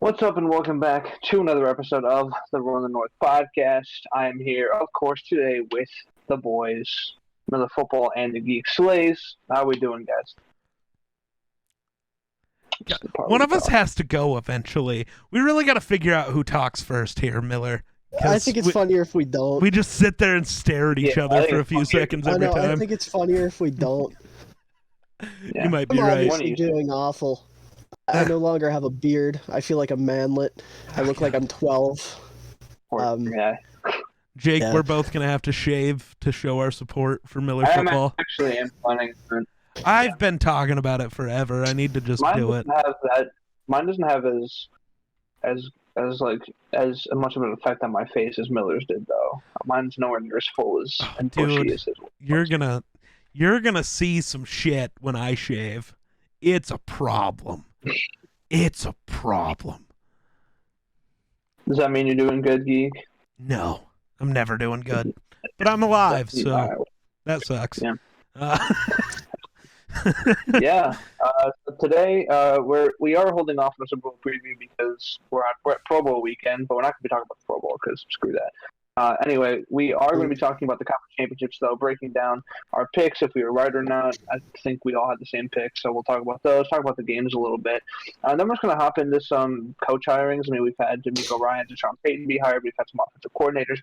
What's up, and welcome back to another episode of the Run the North podcast. I am here, of course, today with the boys, the football and the Geek Slays. How we doing, guys? One of us has to go eventually. We really got to figure out who talks first here, Miller. I think it's funnier if we don't. We just sit there and stare at each other for a few seconds every time. I think it's funnier if we don't. Yeah. You might be I'm right. obviously doing awful. I no longer have a beard. I feel like a manlet. I look like I'm 12. Jake, we're both going to have to shave to show our support for Miller football. I actually am planning. I've been talking about it forever. I need to just do it. Mine doesn't have as much of an effect on my face as Miller's did, though. Mine's nowhere near as full as and bushy as his. You're gonna see some shit when I shave. It's a problem. It's a problem. Does that mean you're doing good, Geek? No, I'm never doing good. But I'm alive, so that sucks. Yeah. Yeah. So today, we are holding off on a Super Bowl preview because we're at Pro Bowl weekend, but we're not going to be talking about the Pro Bowl because screw that. Anyway, we are going to be talking about the conference championships, though, breaking down our picks, if we were right or not. I think we all had the same picks, so we'll talk about those, talk about the games a little bit. Then we're just going to hop into some coach hirings. I mean, we've had D'Amico Ryans and Sean Payton be hired. We've had some offensive coordinators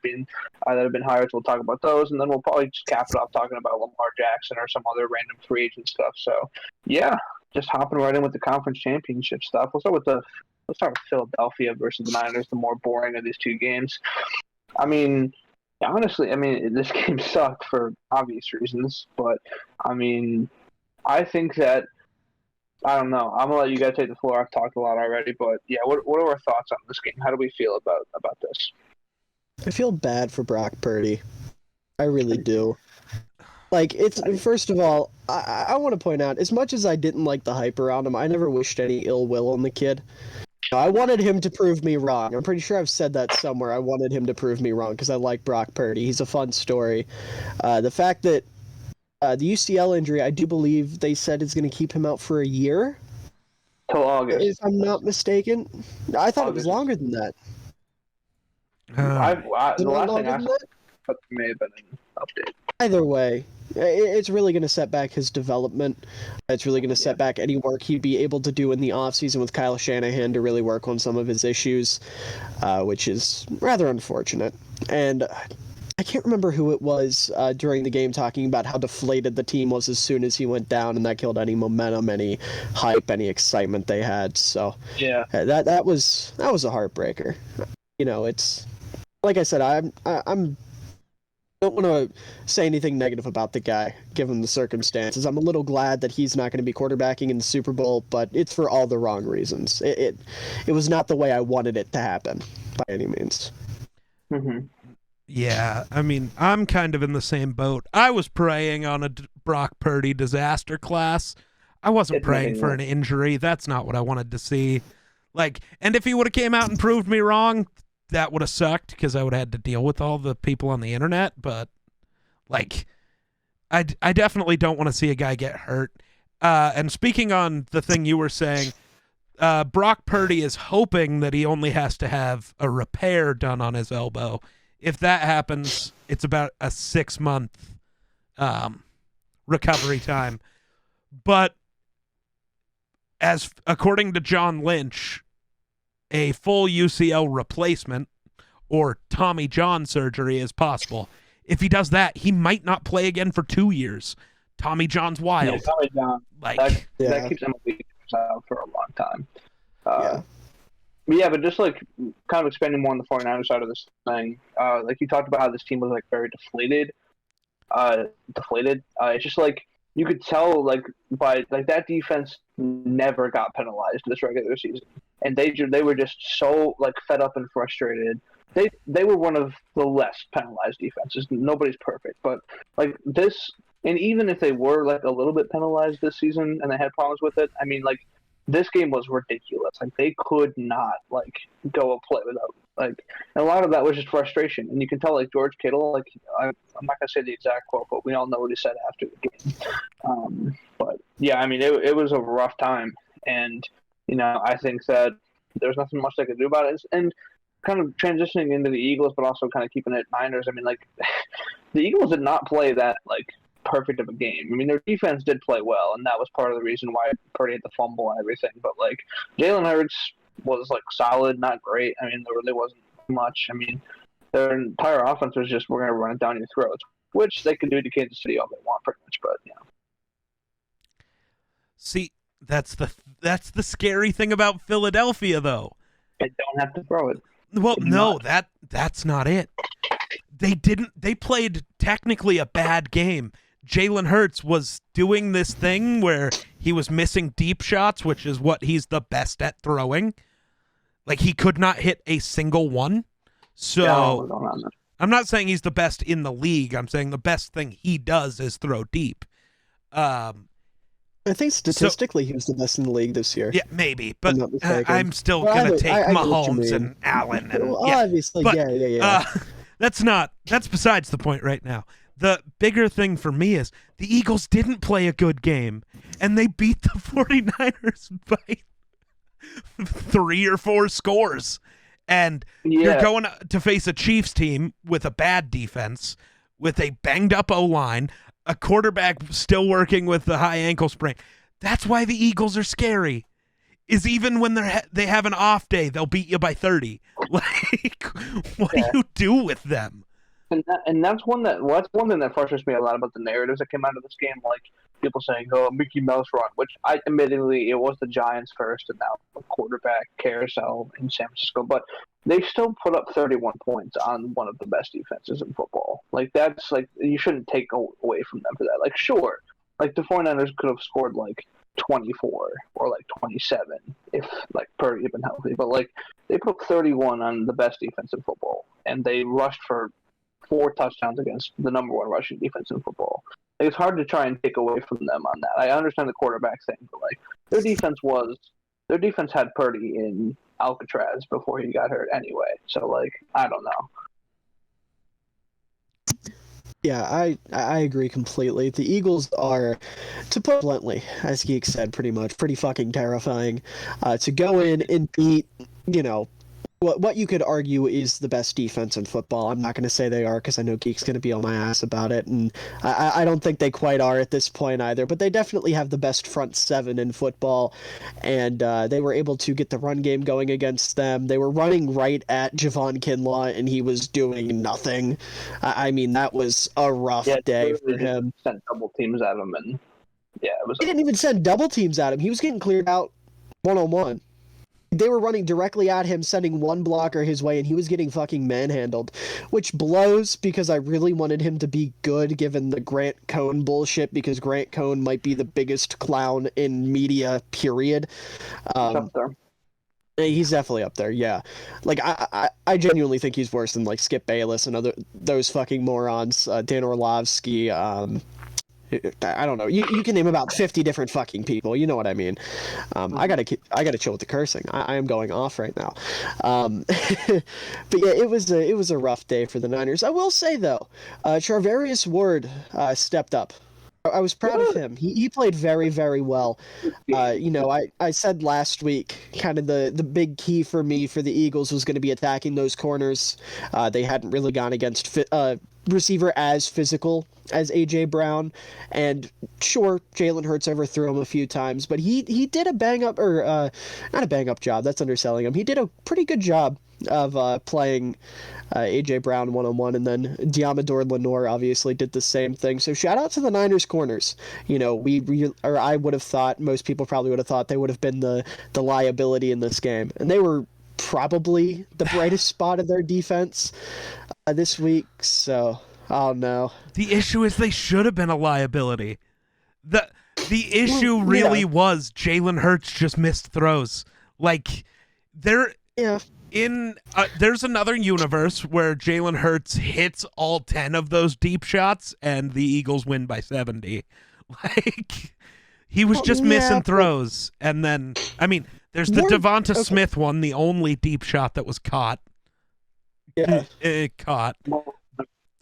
that have been hired, so we'll talk about those. And then we'll probably just cap it off talking about Lamar Jackson or some other random free agent stuff. So, yeah, just hopping right in with the conference championship stuff. Let's start with Philadelphia versus the Niners, the more boring of these two games. I mean, honestly, this game sucked for obvious reasons, but, I think that, I don't know. I'm going to let you guys take the floor. I've talked a lot already, but, yeah, what are our thoughts on this game? How do we feel about this? I feel bad for Brock Purdy. I really do. First of all, I want to point out, as much as I didn't like the hype around him, I never wished any ill will on the kid. I wanted him to prove me wrong. I'm pretty sure I've said that somewhere. I wanted him to prove me wrong because I like Brock Purdy. He's a fun story. The fact that the UCL injury, I do believe they said is going to keep him out for a year. Till August. If I'm not mistaken. I thought it was longer than that. The last thing I saw, but may have been an update. Either way, it's really going to set back his development. It's really going to set back any work he'd be able to do in the offseason with Kyle Shanahan to really work on some of his issues, which is rather unfortunate. And I can't remember who it was during the game talking about how deflated the team was as soon as he went down, and that killed any momentum, any hype, any excitement they had. So yeah, that was a heartbreaker. It's like I said, I'm don't want to say anything negative about the guy, given the circumstances. I'm a little glad that he's not going to be quarterbacking in the Super Bowl, but it's for all the wrong reasons. It was not the way I wanted it to happen, by any means. Mm-hmm. Yeah, I'm kind of in the same boat. I was praying on a Brock Purdy disaster class. I wasn't praying for an injury. That's not what I wanted to see. And if he would have came out and proved me wrong, that would have sucked because I would have had to deal with all the people on the internet. But, I definitely don't want to see a guy get hurt. And speaking on the thing you were saying, Brock Purdy is hoping that he only has to have a repair done on his elbow. If that happens, it's about a 6-month recovery time. But according to John Lynch, a full UCL replacement or Tommy John surgery is possible. If he does that, he might not play again for 2 years. Tommy John's wild. Yeah, Tommy John. That keeps him out for a long time. But just kind of expanding more on the 49ers side of this thing, you talked about how this team was very deflated. It's just you could tell by that defense never got penalized this regular season, and they were just so fed up and frustrated. They were one of the less penalized defenses. Nobody's perfect, but this, and even if they were a little bit penalized this season and they had problems with it, this game was ridiculous. They could not go a play without and a lot of that was just frustration. And you can tell George Kittle, I'm not gonna say the exact quote, but we all know what he said after the game. But yeah, it was a rough time, and I think that there's nothing much they could do about it. And kind of transitioning into the Eagles, but also kind of keeping it Niners. I mean, like the Eagles did not play that like perfect of a game. I mean, their defense did play well, and that was part of the reason why Purdy had the fumble and everything. But like Jalen Hurts was like solid, not great. I mean, there really wasn't much. I mean, their entire offense was just, we're going to run it down your throats, which they can do to Kansas City all they want, pretty much. But See, that's the scary thing about Philadelphia, though. They don't have to throw it. Well, no, that's not it. They played technically a bad game. Jalen Hurts was doing this thing where he was missing deep shots, which is what he's the best at throwing. Like, he could not hit a single one. So I'm not saying he's the best in the league. I'm saying the best thing he does is throw deep. I think statistically he was the best in the league this year. Yeah, maybe, but I'm still going to take Mahomes and Allen. And, obviously, but, yeah. That's besides the point right now. The bigger thing for me is the Eagles didn't play a good game, and they beat the 49ers by 3 or 4 scores. And you're going to face a Chiefs team with a bad defense, with a banged-up O-line, a quarterback still working with the high ankle sprain. That's why the Eagles are scary. Is even when they have an off day, they'll beat you by 30. Like, what do you do with them? And that's one thing that frustrates me a lot about the narratives that came out of this game. Like people saying, "Oh, Mickey Mouse run," which admittedly it was the Giants first, and now the quarterback carousel in San Francisco. But they still put up 31 points on one of the best defenses in football. Like that's like you shouldn't take away from them for that. Like sure, like the 49ers could have scored like 24 or like 27 if like Purdy had been healthy, but like they put 31 on the best defense in football, and they rushed for 4 touchdowns against the number 1 rushing defense in football. Like, it's hard to try and take away from them on that. I understand the quarterback thing, but like their defense had Purdy in Alcatraz before he got hurt anyway. So like I don't know. Yeah, I agree completely. The Eagles are, to put bluntly, as Geek said, pretty fucking terrifying. To go in and beat, what you could argue is the best defense in football. I'm not going to say they are because I know Geek's going to be on my ass about it, and I don't think they quite are at this point either, but they definitely have the best front 7 in football, and they were able to get the run game going against them. They were running right at Javon Kinlaw, and he was doing nothing. I mean, that was a rough day for him. Sent double teams at him, and it was. He didn't even send double teams at him. He was getting cleared out one-on-one. They were running directly at him, sending one blocker his way, and he was getting fucking manhandled, which blows because I really wanted him to be good given the Grant Cohn bullshit, because Grant Cohn might be the biggest clown in media, period. Up there. He's definitely up there, yeah. Like, I genuinely think he's worse than, like, Skip Bayless and those fucking morons, Dan Orlovsky, I don't know. You can name about 50 different fucking people. You know what I mean. I gotta chill with the cursing. I am going off right now. But yeah, it was a rough day for the Niners. I will say though, Charvarius Ward stepped up. I was proud of him. He played very, very well. I said last week, kind of the big key for me for the Eagles was going to be attacking those corners. They hadn't really gone against receiver as physical as A.J. Brown, and sure, Jalen Hurts overthrew him a few times, but he did a bang-up, or not a bang-up job, that's underselling him. He did a pretty good job of playing A.J. Brown one-on-one, and then Diamador Lenore obviously did the same thing. So shout out to the Niners corners. I would have thought, most people probably would have thought they would have been the liability in this game, and they were probably the brightest spot of their defense this week. So, oh no. The issue is they should have been a liability. The issue really was Jalen Hurts just missed throws. Like there's another universe where Jalen Hurts hits all 10 of those deep shots and the Eagles win by 70. Like he was just missing throws, and then there's the Devonta Smith one, the only deep shot that was caught. Yeah, caught.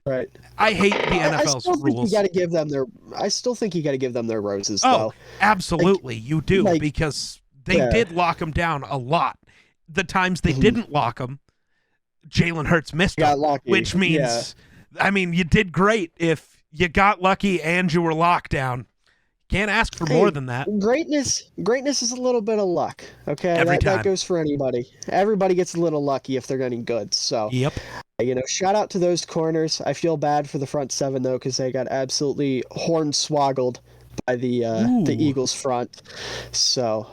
Right. I hate the NFL's rules. I still think you got to give them their roses, though. Oh, absolutely, you do, because they did lock them down a lot. the times they didn't lock him, Jalen Hurts missed him, which means, I mean, you did great if you got lucky and you were locked down. Can't ask for more than that. Greatness is a little bit of luck. Okay, Every time. that goes for anybody. Everybody gets a little lucky if they're getting good. So, yep. Shout out to those corners. I feel bad for the front seven though, because they got absolutely hornswoggled by the Eagles front. So,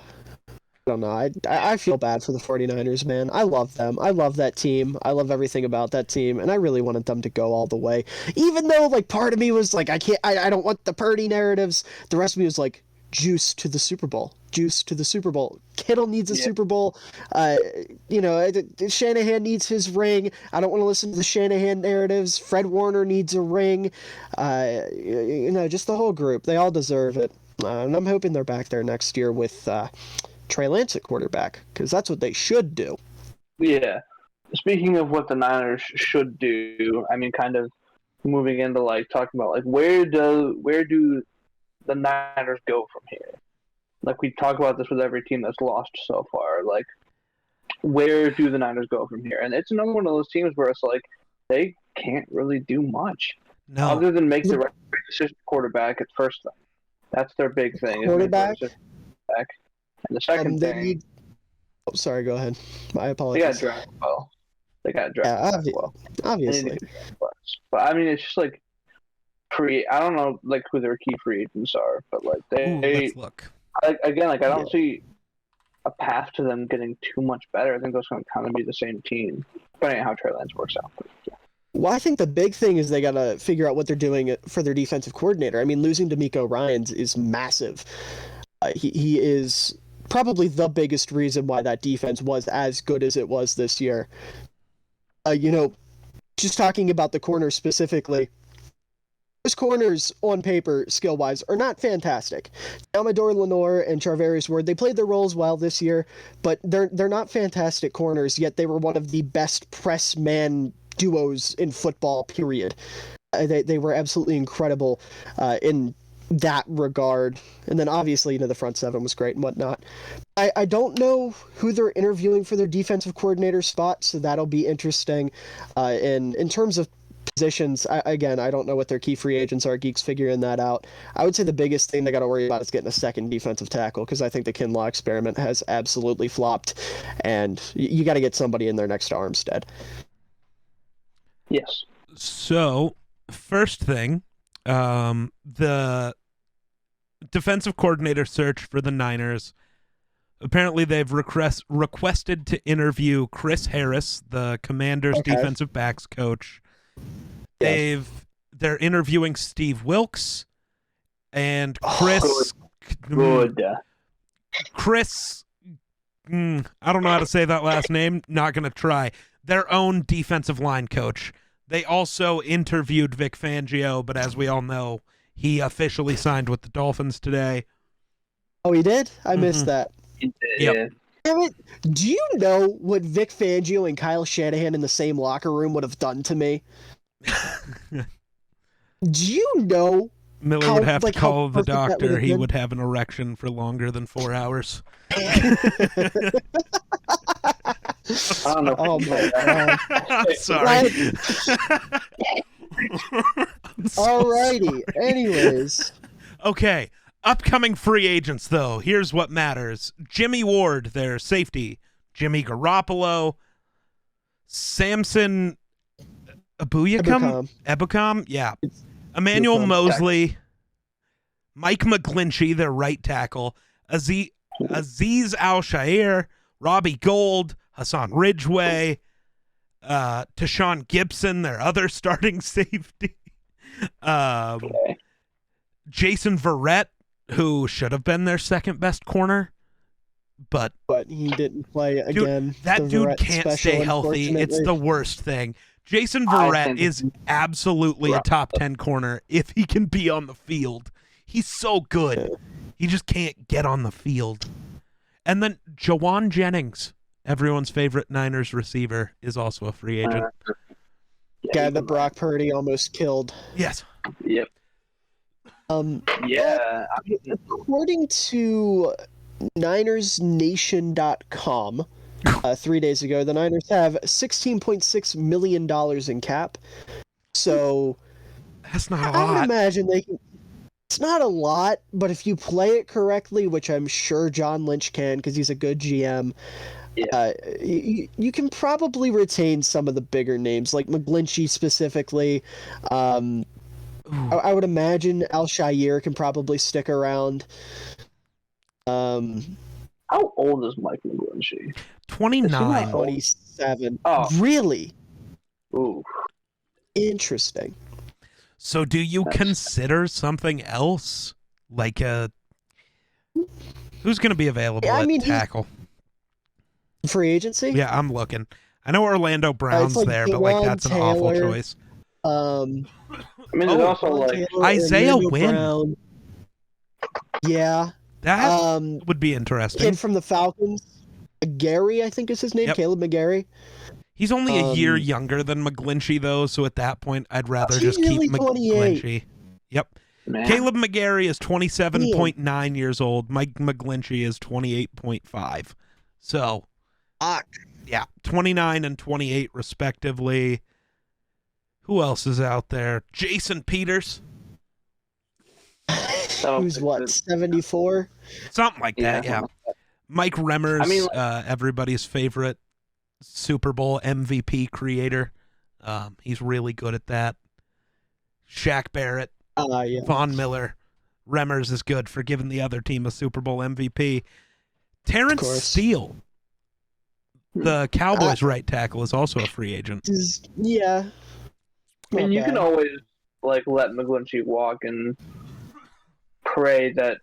I don't know. I feel bad for the 49ers, man. I love them. I love that team. I love everything about that team, and I really wanted them to go all the way. Even though, like, part of me was like, I don't want the Purdy narratives. The rest of me was like, juice to the Super Bowl. Juice to the Super Bowl. Kittle needs a Super Bowl. Shanahan needs his ring. I don't want to listen to the Shanahan narratives. Fred Warner needs a ring. Just the whole group. They all deserve it. And I'm hoping they're back there next year with Trey Lance at quarterback, because that's what they should do. Yeah. Speaking of what the Niners should do, I mean, kind of moving into like talking about like where do the Niners go from here? Like we talk about this with every team that's lost so far. Like, where do the Niners go from here? And it's another one of those teams where it's like they can't really do much other than make the right decision. Quarterback at first thing. That's their big thing. Quarterback. And the second thing... sorry, go ahead. I apologize. They got drafted well. Well. Obviously. But, I mean, it's just like... I don't know like who their key free agents are, but like let's look. I don't see a path to them getting too much better. I think those going to kind of be the same team, depending on how Trey Lance works out. But, yeah. Well, I think the big thing is they got to figure out what they're doing for their defensive coordinator. I mean, losing D'Amico Ryans is massive. He is probably the biggest reason why that defense was as good as it was this year. Just talking about the corners specifically, those corners on paper, skill-wise, are not fantastic. Amador Lenore and Charvarius Ward, they played their roles well this year, but they're not fantastic corners, yet they were one of the best press man duos in football, period. They were absolutely incredible in that regard. And then obviously, the front seven was great and whatnot. I don't know who they're interviewing for their defensive coordinator spot, so that'll be interesting. In terms of positions, I don't know what their key free agents are. Geek's figuring that out. I would say the biggest thing they got to worry about is getting a second defensive tackle, because I think the Kinlaw experiment has absolutely flopped, and you got to get somebody in there next to Armstead. Yes. So, first thing, the defensive coordinator search for the Niners. Apparently, they've requested to interview Chris Harris, the Commanders' defensive backs coach. Yes. They're interviewing Steve Wilkes and Chris. Good. Chris. I don't know how to say that last name. Not gonna try. Their own defensive line coach. They also interviewed Vic Fangio, but as we all know, he officially signed with the Dolphins today. Oh, he did? I missed that. Yep. Damn it. Do you know what Vic Fangio and Kyle Shanahan in the same locker room would have done to me? Do you know? Miller would have to call the doctor. He would have an erection for longer than 4 hours. I don't know. Oh my god. Sorry. Alrighty. Anyways. Okay. Upcoming free agents, though. Here's what matters. Jimmy Ward, their safety. Jimmy Garoppolo. Samson Ebukam? Yeah. Emmanuel Mosley. Mike McGlinchey, their right tackle. Aziz Al-Shair. Robbie Gold. Hassan Ridgeway. Tashawn Gibson, their other starting safety. Jason Verrett, who should have been their second best corner, but he didn't play again. That dude can't stay healthy. It's the worst thing. Jason Verrett is absolutely a top 10 corner if he can be on the field. He's so good. He just can't get on the field. And then Jawan Jennings, everyone's favorite Niners receiver, is also a free agent. Guy that Brock Purdy almost killed. Yes. Yep. According to NinersNation.com, 3 days ago. The Niners have $16.6 million in cap. So That's not a I would lot. imagine they can. It's not a lot, but if you play it correctly, which I'm sure John Lynch can because he's a good GM, you can probably retain some of the bigger names, like McGlinchey specifically. I would imagine Al-Shaair can probably stick around. How old is Mike McGlinchey? 29. 27. Oh. Really? Ooh. Interesting. So do you consider something else? Like who's going to be available at tackle? Free agency? Yeah, I'm looking. I know Orlando Brown's like there, but like that's an awful choice. I mean, there's also like Taylor, Isaiah Orlando Wynn. Brown. Yeah. That would be interesting. Kid from the Falcons. McGarry, I think is his name. Yep. Caleb McGarry. He's only a year younger than McGlinchey, though, so at that point, I'd rather just really keep 28. McGlinchey. Yep. Man. Caleb McGarry is 27.9 years old. Mike McGlinchey is 28.5. So, yeah, 29 and 28, respectively. Who else is out there? Jason Peters. Who's what, 74? Something like that, yeah. Mike Remmers, everybody's favorite Super Bowl MVP creator. He's really good at that. Shaq Barrett, Von Miller. Remmers is good for giving the other team a Super Bowl MVP. Terrence Steele, the Cowboys' right tackle, is also a free agent. Yeah. I mean, you can always like let McGlinchey walk and pray that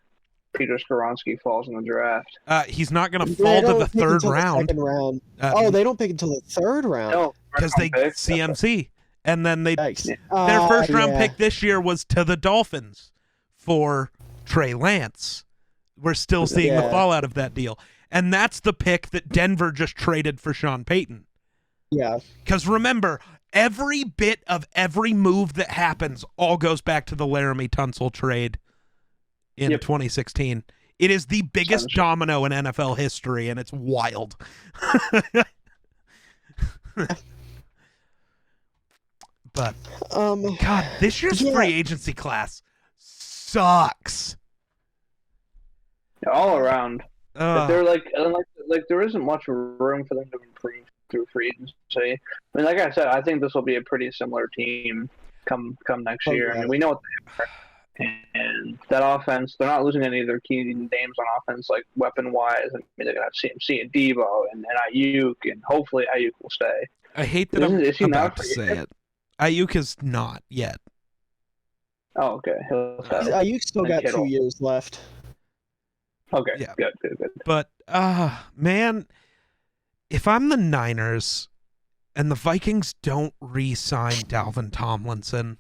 Peter Skoronski falls in the draft. He's not going to fall to the third round. Round. They don't pick until the third round. No, because they CMC, and then their first round pick this year was to the Dolphins for Trey Lance. We're still seeing the fallout of that deal, and that's the pick that Denver just traded for Sean Payton. Yeah, because remember, every bit of every move that happens all goes back to the Laramie Tunsil trade in 2016. It is the biggest domino in NFL history, and it's wild. But God, this year's free agency class sucks. All around. They're like there isn't much room for them to improve through free agency. I mean, like I said, I think this will be a pretty similar team come next year. I mean, we know what they are. And that offense, they're not losing any of their key names on offense, like weapon-wise. I mean, they're going to have CMC and Debo and Ayuk, and hopefully Ayuk will stay. I hate that I'm about to say it. Ayuk is not yet. Oh, okay. Ayuk still got 2 years left. Okay, yeah. Good. But, man, if I'm the Niners and the Vikings don't re-sign Dalvin Tomlinson,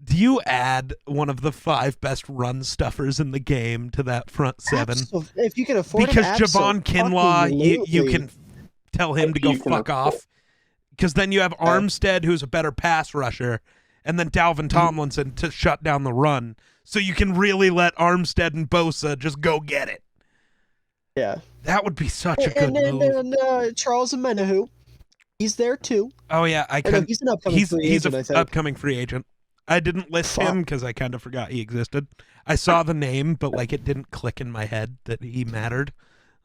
do you add one of the 5 best run stuffers in the game to that front 7? If you can afford because it, Javon Kinlaw, you can tell him to go fuck off. Because then you have Armstead, who's a better pass rusher, and then Dalvin Tomlinson to shut down the run. So you can really let Armstead and Bosa just go get it. Yeah. That would be such a good move. And Charles Omenihu, he's there too. Oh, yeah. He's an upcoming free agent, I think. Upcoming free agent. I didn't list him because I kind of forgot he existed. I saw the name, but like it didn't click in my head that he mattered.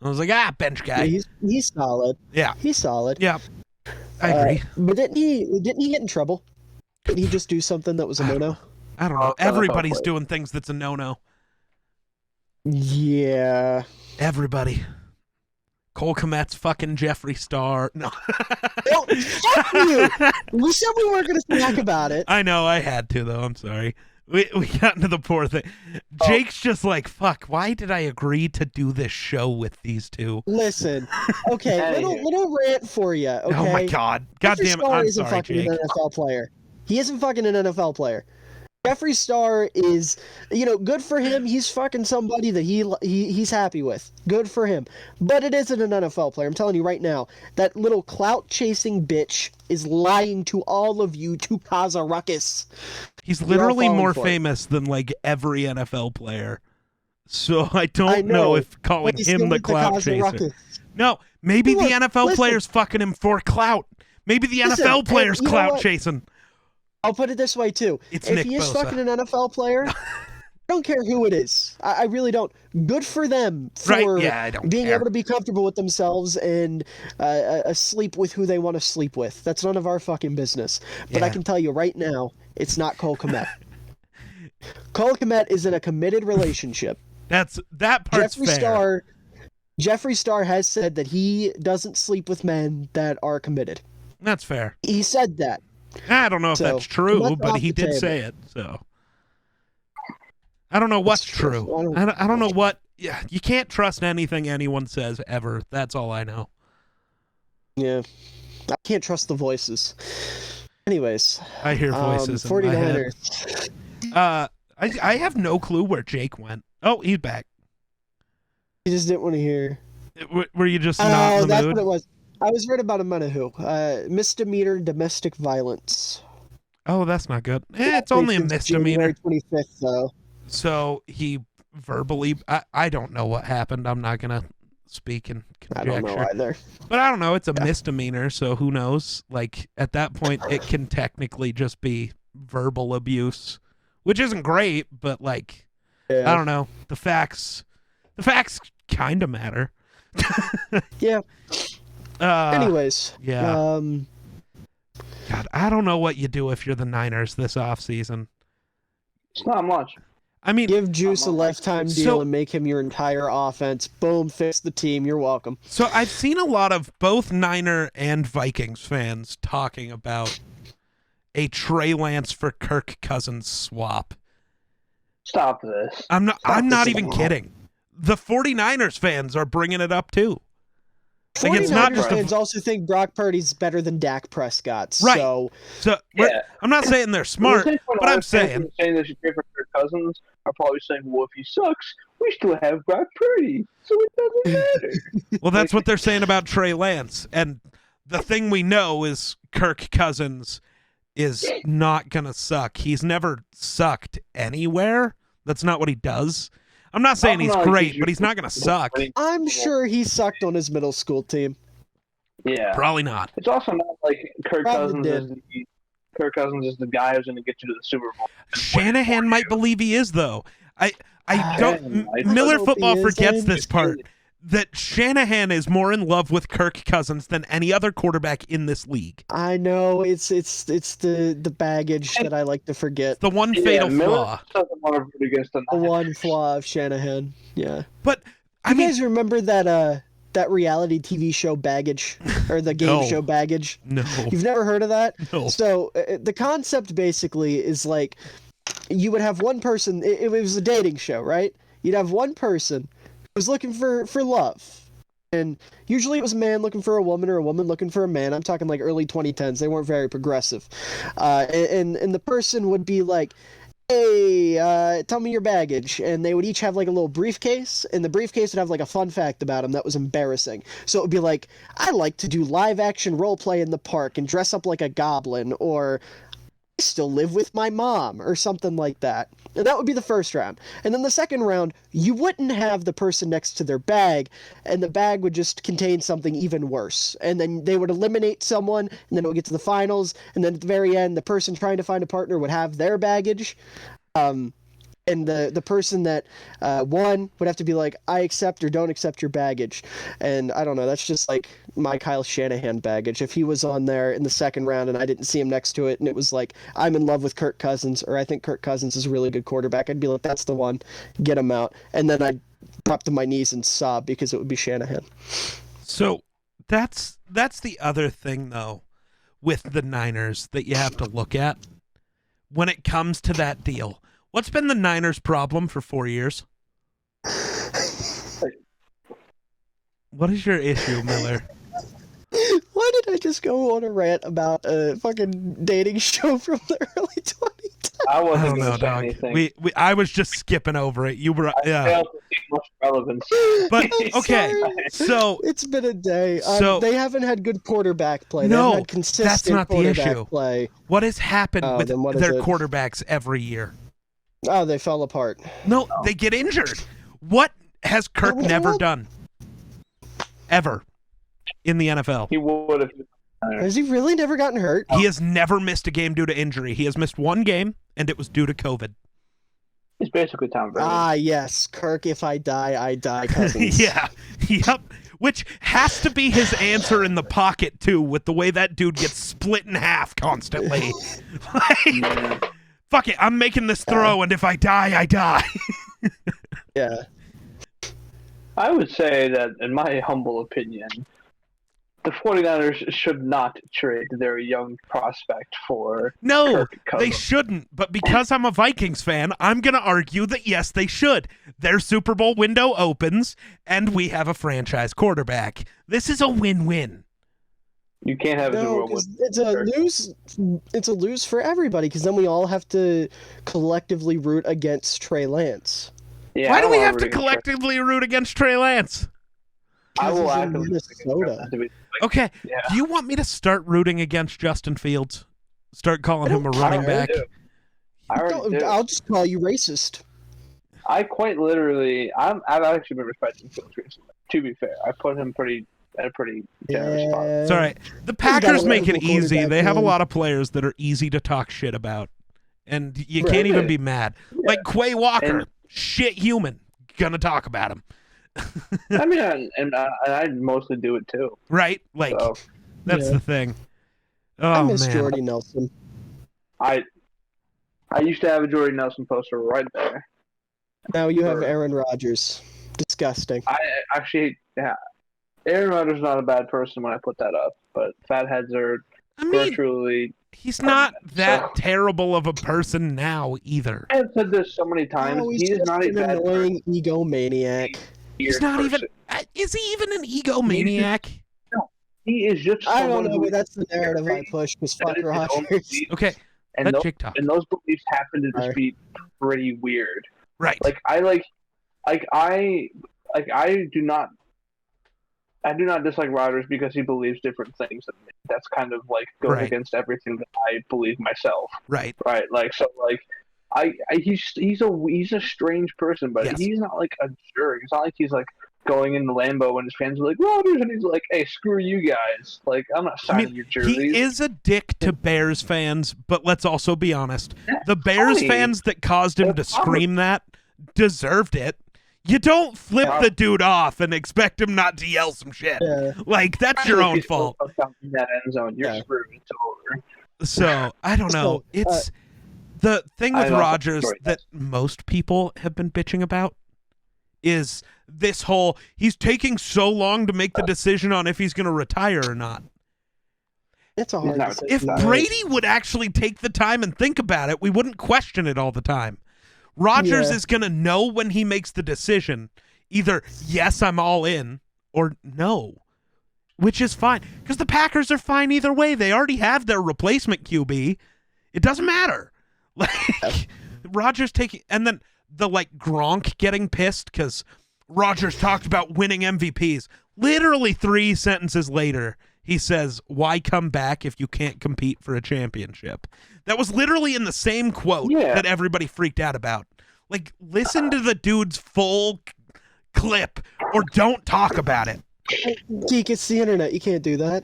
I was like, bench guy. Yeah, he's solid. Yeah. He's solid. Yeah. I agree. But didn't he get in trouble? Did he just do something that was a no-no? I don't know. Everybody's doing things that's a no-no. Yeah. Everybody. Cole Kmet's fucking Jeffree Star. No. Fuck you! We said we weren't going to talk about it. I know. I had to, though. I'm sorry. We got into the poor thing. Jake's just like, fuck, why did I agree to do this show with these two? Listen. Okay, little rant for you, okay? Oh, my God. God damn it. I'm sorry, Jake. An NFL player. He isn't fucking an NFL player. Jeffree Star is, good for him. He's fucking somebody that he's happy with. Good for him. But it isn't an NFL player. I'm telling you right now, that little clout-chasing bitch is lying to all of you to cause a ruckus. He's literally more famous than, like, every NFL player. So I don't know if calling him the clout chaser. No, maybe the NFL player's fucking him for clout. Maybe the NFL player's clout chasing. I'll put it this way, too. If he is fucking an NFL player, I don't care who it is. I really don't. Good for them for being able to be comfortable with themselves and sleep with who they want to sleep with. That's none of our fucking business. But I can tell you right now, it's not Cole Kmet. Cole Kmet is in a committed relationship. That part's fair. Jeffree Star has said that he doesn't sleep with men that are committed. That's fair. He said that. I don't know if that's true, but he did say it. So I don't know what's true. I don't know what. Yeah, you can't trust anything anyone says ever. That's all I know. Yeah, I can't trust the voices. Anyways, I hear voices. 49ers. I have no clue where Jake went. Oh, he's back. You just didn't want to hear. Were you just not in the that's mood? what it was. I was right about a minute who. Misdemeanor domestic violence. Oh, that's not good. It's only a misdemeanor. January 25th, though. So he verbally... I don't know what happened. I'm not going to speak in conjecture. I don't know either. But I don't know. It's a misdemeanor, so who knows? Like, at that point, it can technically just be verbal abuse, which isn't great, but, like, I don't know. The facts kind of matter. Yeah. Anyways. Yeah. God, I don't know what you do if you're the Niners this offseason. It's not much. I mean, give Juice a lifetime deal and make him your entire offense. Boom, fix the team. You're welcome. So I've seen a lot of both Niner and Vikings fans talking about a Trey Lance for Kirk Cousins swap. Stop this. I'm not even kidding. The 49ers fans are bringing it up too. Like, it's not just fans also think Brock Purdy's better than Dak Prescott. Right. So I'm not saying they're smart, but I'm saying that you pay for Kirk Cousins are probably saying, well, if he sucks, we still have Brock Purdy, so it doesn't matter. Well, that's what they're saying about Trey Lance. And the thing we know is Kirk Cousins is not going to suck. He's never sucked anywhere. That's not what he does. I'm not saying he's great, but he's not going to suck. I'm sure he sucked on his middle school team. Yeah. Probably not. It's also not like Kirk Cousins is the guy who's going to get you to the Super Bowl. Shanahan might believe he is, though. I don't. Miller football forgets this part. That Shanahan is more in love with Kirk Cousins than any other quarterback in this league. I know it's the baggage that I like to forget. The one fatal flaw. The one flaw of Shanahan. Yeah. But you guys remember that reality TV show Baggage or the game show Baggage? No. You've never heard of that? No. So the concept basically is like you would have one person. It was a dating show, right? You'd have one person was looking for love, and usually it was a man looking for a woman or a woman looking for a man. I'm talking like early 2010s. They weren't very progressive, and the person would be like, hey, tell me your baggage, and they would each have like a little briefcase, and the briefcase would have like a fun fact about him that was embarrassing. So it would be like, I like to do live action role play in the park and dress up like a goblin, or I still live with my mom, or something like that. And that would be the first round. And then the second round, you wouldn't have the person next to their bag, and the bag would just contain something even worse. And then they would eliminate someone, and then it would get to the finals, and then at the very end, the person trying to find a partner would have their baggage. And the person that won would have to be like, I accept or don't accept your baggage. And I don't know, that's just like my Kyle Shanahan baggage. If he was on there in the second round and I didn't see him next to it and it was like, I'm in love with Kirk Cousins, or I think Kirk Cousins is a really good quarterback, I'd be like, that's the one, get him out. And then I'd drop to my knees and sob because it would be Shanahan. So that's the other thing, though, with the Niners that you have to look at when it comes to that deal. What's been the Niners' problem for 4 years? What is your issue, Miller? Why did I just go on a rant about a fucking dating show from the early 2010s? I don't know, dog. I was just skipping over it. You were, yeah. I failed to see much relevance. But okay, so it's been a day. So they haven't had good quarterback play. They no, haven't had consistent that's not the issue. Play. What has happened with their quarterbacks every year? Oh, they fell apart. No, they get injured. What has Kirk never done? Ever in the NFL? He would have. Has he really never gotten hurt? He has never missed a game due to injury. He has missed one game, and it was due to COVID. He's basically Tom Brady. Ah, yes. Kirk, if I die, I die, Cousins. Yeah. Yep. Which has to be his answer in the pocket, too, with the way that dude gets split in half constantly. Like, fuck it, I'm making this throw, and if I die, I die. Yeah. I would say that, in my humble opinion, the 49ers should not trade their young prospect for No, Kirk they Cousins. shouldn't. But because I'm a Vikings fan, I'm going to argue that, yes, they should. Their Super Bowl window opens, and we have a franchise quarterback. This is a win-win. You can't have a Super No, Bowl 'cause win. it's a lose. It's a lose for everybody because then we all have to collectively root against Trey Lance. Yeah, Why I do don't we wanna have root to against collectively root against Trey Lance? I will He's in actively root against Minnesota. Trey. Okay, Yeah. do you want me to start rooting against Justin Fields? Start calling I him a don't running I already back? do. I already do. I'll just call you racist. I quite literally, I've actually been respecting Fields recently. To be fair, I put him at a pretty generous spot. Yeah. It's all right. The got Packers a make it wonderful easy. quarterback, They have a man. lot of players that are easy to talk shit about. And you Right. can't even be mad. Like Quay Walker, And- shit human. Gonna talk about him. I mean, and I mostly do it too. Right? Like, So that's Yeah. the thing. I Oh, miss man. Jordy Nelson. I used to have a Jordy Nelson poster right there. Now you have Sure. Aaron Rodgers. Disgusting. I actually, yeah, Aaron Rodgers is not a bad person when I put that up, but fatheads are I mean, virtually. he's not that so- terrible of a person now either. I have said this so many times. No, he's he is just not a an bad annoying egomaniac. He's not even. Is he even an egomaniac? He is just. I don't someone know, who but that's the narrative I push. Because that fuck is his own Rodgers. belief, Okay, and let those, Jake talk. and those beliefs happen to just Alright. be pretty weird. Right. Like I do not dislike Rodgers because he believes different things than me. That's kind of like goes Right. against everything that I believe myself. Right. Right. Like so like he's a strange person, but Yes. he's not like a jerk. It's not like he's like going in the Lambo and his fans are like Rodgers and he's like, hey, screw you guys. Like I'm not I signing mean, your jerseys. he is a dick to Bears fans, but let's also be honest. The Bears funny. fans that caused him to That's funny. scream that deserved it. You don't flip Yeah. the dude off and expect him not to yell some shit. Yeah. Like, that's your own If he's fault. in that end zone, you're Yeah. screwed. It's over. So, I don't know. So, It's the thing I with love Rodgers story. that most people have been bitching about is this whole he's taking so long to make the decision on if he's going to retire or not. It's a He's hard not- decision. If to make. Brady would actually take the time and think about it, we wouldn't question it all the time. Rodgers Yeah. is going to know when he makes the decision, either yes, I'm all in, or no, which is fine. Because the Packers are fine either way. They already have their replacement QB. It doesn't matter. Like, Rodgers taking, and then the like Gronk getting pissed because Rodgers talked about winning MVPs. Literally 3 sentences later, he says, "Why come back if you can't compete for a championship?" That was literally in the same quote Yeah. that everybody freaked out about. Like, listen to the dude's full clip or don't talk about it. Geek, it's the internet. You can't do that.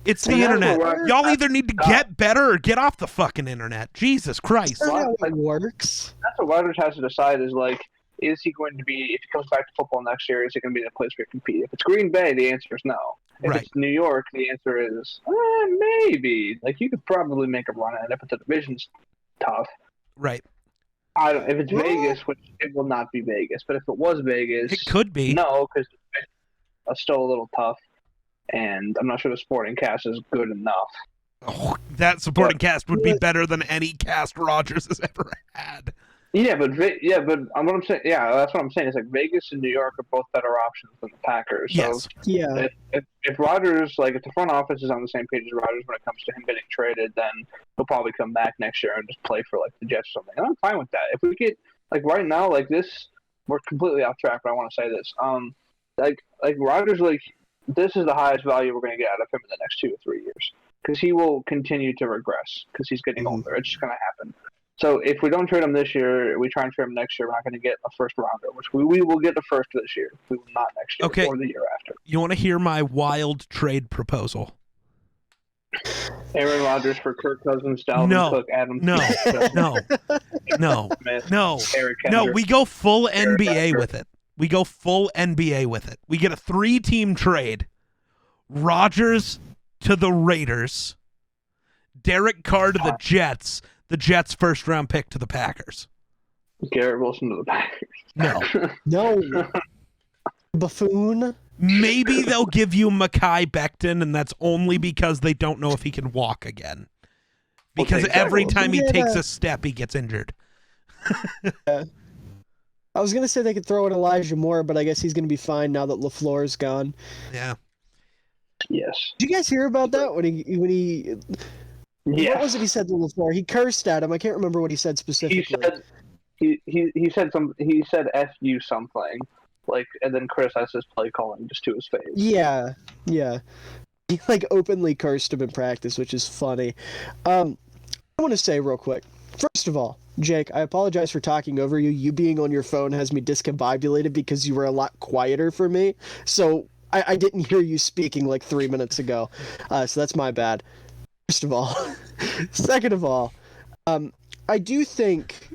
It's the Yeah, internet. well, Y'all either need to get better or get off the fucking internet. Jesus Christ. That's not how like- it works. That's what Rodgers has to decide is like, is he going to be, if he comes back to football next year, is he going to be in a place where he can compete? If it's Green Bay, the answer is no. If Right. it's New York, the answer is maybe. Like, you could probably make a run at it, but the division's tough. Right. I don't. If it's Well- Vegas, which it will not be Vegas, but if it was Vegas, It could be. no, because it's still a little tough, and I'm not sure the sporting cast is good enough. Oh, that supporting cast would be better than any cast Rodgers has ever had. Yeah, but what I'm saying, that's what I'm saying. It's like Vegas and New York are both better options than the Packers. So Yes. Yeah. if Rodgers, like, if the front office is on the same page as Rodgers when it comes to him getting traded, then he'll probably come back next year and just play for like the Jets or something. And I'm fine with that. If we get like right now, like this, we're completely off track, but I want to say this. Like Rodgers, like this is the highest value we're going to get out of him in the next 2 or 3 years because he will continue to regress because he's getting Mhm. older. It's just going to happen. So if we don't trade him this year, we try and trade him next year. We're not going to get a first rounder, which we will get a first this year. We will not next year or the year after. You want to hear my wild trade proposal? Aaron Rodgers for Kirk Cousins, Dalvin Cook, Adam. No. We go full NBA with it. We go full NBA with it. We get a 3-team trade. Rodgers to the Raiders. Derek Carr to the Jets. The Jets' first-round pick to the Packers. Garrett Wilson to the Packers. No. Buffoon. Maybe they'll give you Mekhi Becton, and that's only because they don't know if he can walk again. Because every time he takes a step, he gets injured. Yeah. I was going to say they could throw in Elijah Moore, but I guess he's going to be fine now that LaFleur's gone. Yeah. Yes. Did you guys hear about that when he Yes. What was it he said to LaFleur? He cursed at him. I can't remember what he said specifically. He said F you something. And then criticized his play calling just to his face. Yeah. He openly cursed him in practice, which is funny. I want to say real quick. First of all, Jake, I apologize for talking over you. You being on your phone has me discombobulated because you were a lot quieter for me. So I didn't hear you speaking 3 minutes ago. So that's my bad. First of all. Second of all, I do think...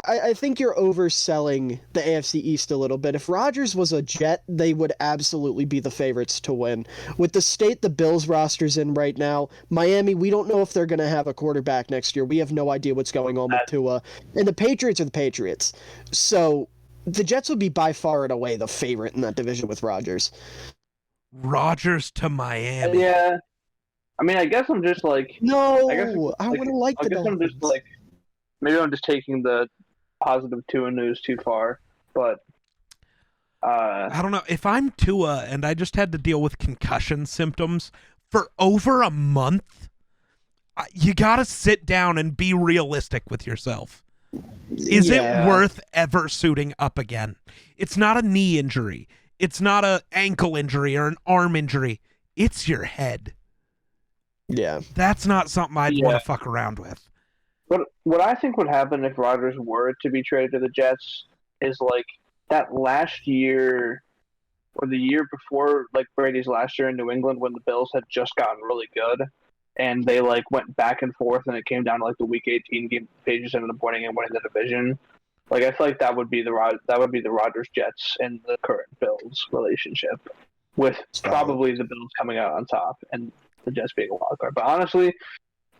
I think you're overselling the AFC East a little bit. If Rodgers was a Jet, they would absolutely be the favorites to win. With the state the Bills roster's in right now, Miami, we don't know if they're going to have a quarterback next year. We have no idea what's going on with Tua. And the Patriots are the Patriots. So the Jets would be by far and away the favorite in that division with Rodgers. Rodgers to Miami. Yeah. I mean, I guess I'm just No, I wouldn't like the Dolphins. I'm just maybe I'm just taking the positive Tua news too far, but I don't know. If I'm Tua and I just had to deal with concussion symptoms for over a month, you got to sit down and be realistic with yourself. Is it worth ever suiting up again? It's not a knee injury. It's not an ankle injury or an arm injury. It's your head. Yeah. That's not something I'd want to fuck around with. But what I think would happen if Rodgers were to be traded to the Jets is that last year or the year before Brady's last year in New England when the Bills had just gotten really good and they went back and forth and it came down to the week 18 game. They just ended up winning and winning the division. I feel like that would be the Rodgers Jets and the current Bills relationship, with probably the Bills coming out on top and the Jets being a wild card. But honestly,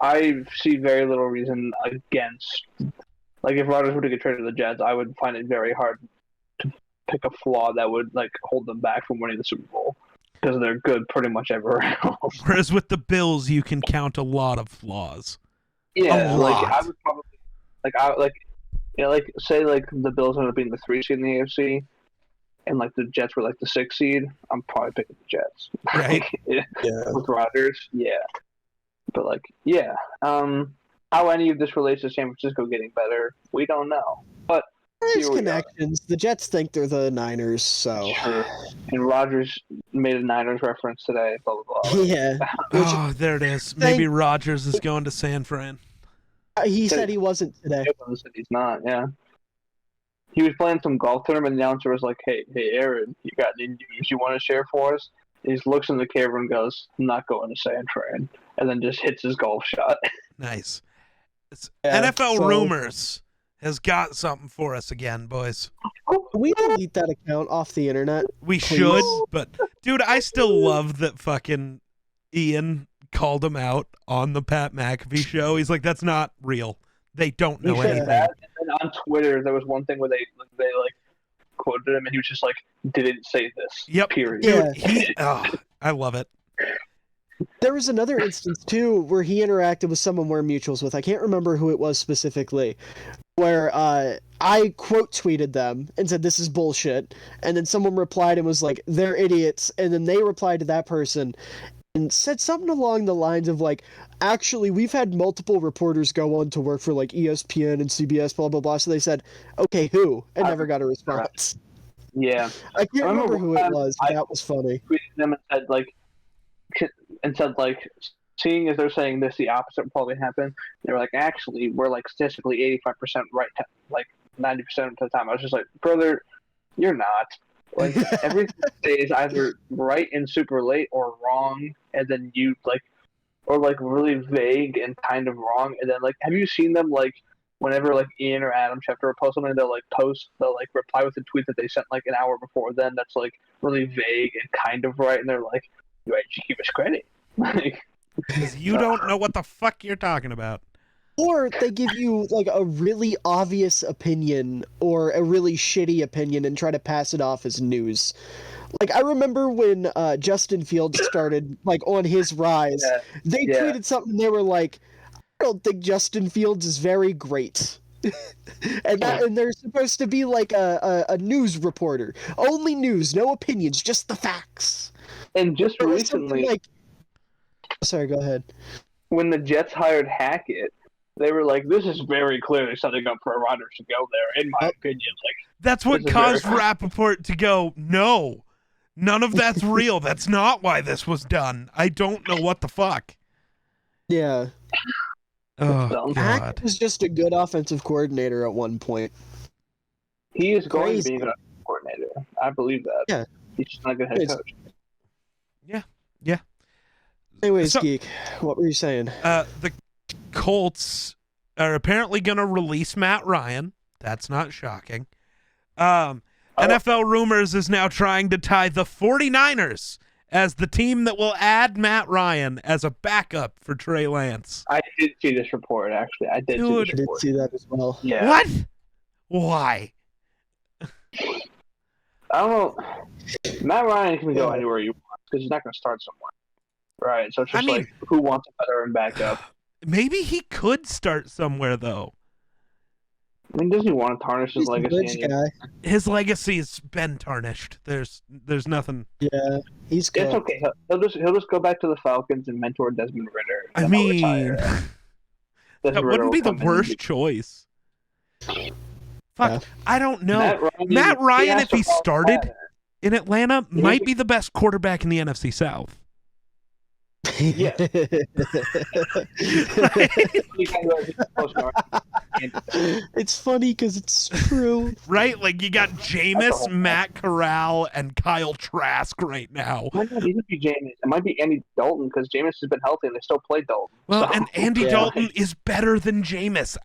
I see very little reason against. If Rodgers were to get traded to the Jets, I would find it very hard to pick a flaw that would hold them back from winning the Super Bowl because they're good pretty much everywhere else. Whereas with the Bills, you can count a lot of flaws. Yeah, a lot. I would probably say the Bills ended up being the 3 seed in the AFC, and the Jets were the 6 seed. I'm probably picking the Jets. Right. With Rodgers, yeah. But how any of this relates to San Francisco getting better, we don't know. But there's connections. The Jets think they're the Niners, so. Sure. And Rodgers made a Niners reference today. Blah blah blah. Yeah. There it is. Maybe Rodgers is going to San Fran. He said he wasn't today. He's not. Yeah. He was playing some golf tournament, and the announcer was like, "Hey, Aaron, you got any news you want to share for us?" And he just looks in the camera and goes, "I'm not going to San Fran," and then just hits his golf shot. Nice. NFL Rumors has got something for us again, boys. Can we delete that account off the internet? We should, but dude, I still love that fucking Ian called him out on the Pat McAfee show. He's like, that's not real. They don't know anything. And on Twitter, there was one thing where they quoted him, and he was just like, "Didn't say this." Yep. Period. Yeah. I love it. There was another instance, too, where he interacted with someone we're mutuals with. I can't remember who it was specifically, where I quote tweeted them and said, "This is bullshit." And then someone replied and was like, "They're idiots." And then they replied to that person and said something along the lines of actually, we've had multiple reporters go on to work for ESPN and CBS, blah, blah, blah. So they said, "Okay, who?" And never got a response. Yeah. I can't remember who it was, but that was funny. Tweeted them and said seeing as they're saying this, the opposite will probably happen. They were like, actually, we're like statistically 85% right, like 90% of the time. I was just like, brother, you're not. Like everything is either right and super late or wrong, and then you like, or like really vague and kind of wrong, and then like, have you seen them like? Whenever like Ian or Adam Schefter post something, they'll like reply with a tweet that they sent like an hour before then that's like really vague and kind of right, and they're like, "Why did you give us credit?" Like, because you don't know what the fuck you're talking about. Or they give you like a really obvious opinion or a really shitty opinion and try to pass it off as news. Like I remember when Justin Fields started like on his rise, they tweeted something. They were like, "I don't think Justin Fields is very great," and they're supposed to be like a news reporter, only news, no opinions, just the facts. And just recently, like, sorry, go ahead. When the Jets hired Hackett, they were like, "This is very clearly setting up for Rodgers to go there." In my opinion, like that's what caused Rappaport to go, "No, none of that's real. That's not why this was done. I don't know what the fuck." Yeah. Oh, God. Hackett was just a good offensive coordinator at one point. He is going to be a good offensive coordinator. I believe that. Yeah. He's just not a good head coach. Yeah. Anyways, Geek, what were you saying? The Colts are apparently going to release Matt Ryan. That's not shocking. NFL Rumors is now trying to tie the 49ers as the team that will add Matt Ryan as a backup for Trey Lance. I did see this report, actually. I did see that as well. Yeah. What? Why? I don't know. Matt Ryan can go anywhere you want because he's not going to start somewhere. Right, so it's just like, who wants a veteran backup? Maybe he could start somewhere, though. I mean, doesn't he want to tarnish his legacy? His legacy's been tarnished. There's nothing. Yeah, he's good. It's okay. He'll just go back to the Falcons and mentor Desmond Ritter. I mean, that wouldn't be the worst choice. Fuck, yeah. I don't know. Matt Ryan, if he started in Atlanta, might be the best quarterback in the NFC South. Yeah. It's funny because it's true. Right? Like, you got Jameis, Matt Corral, and Kyle Trask right now. It might not even be Jameis. It might be Andy Dalton because Jameis has been healthy and they still play Dalton. Well, and Andy Dalton is better than Jameis.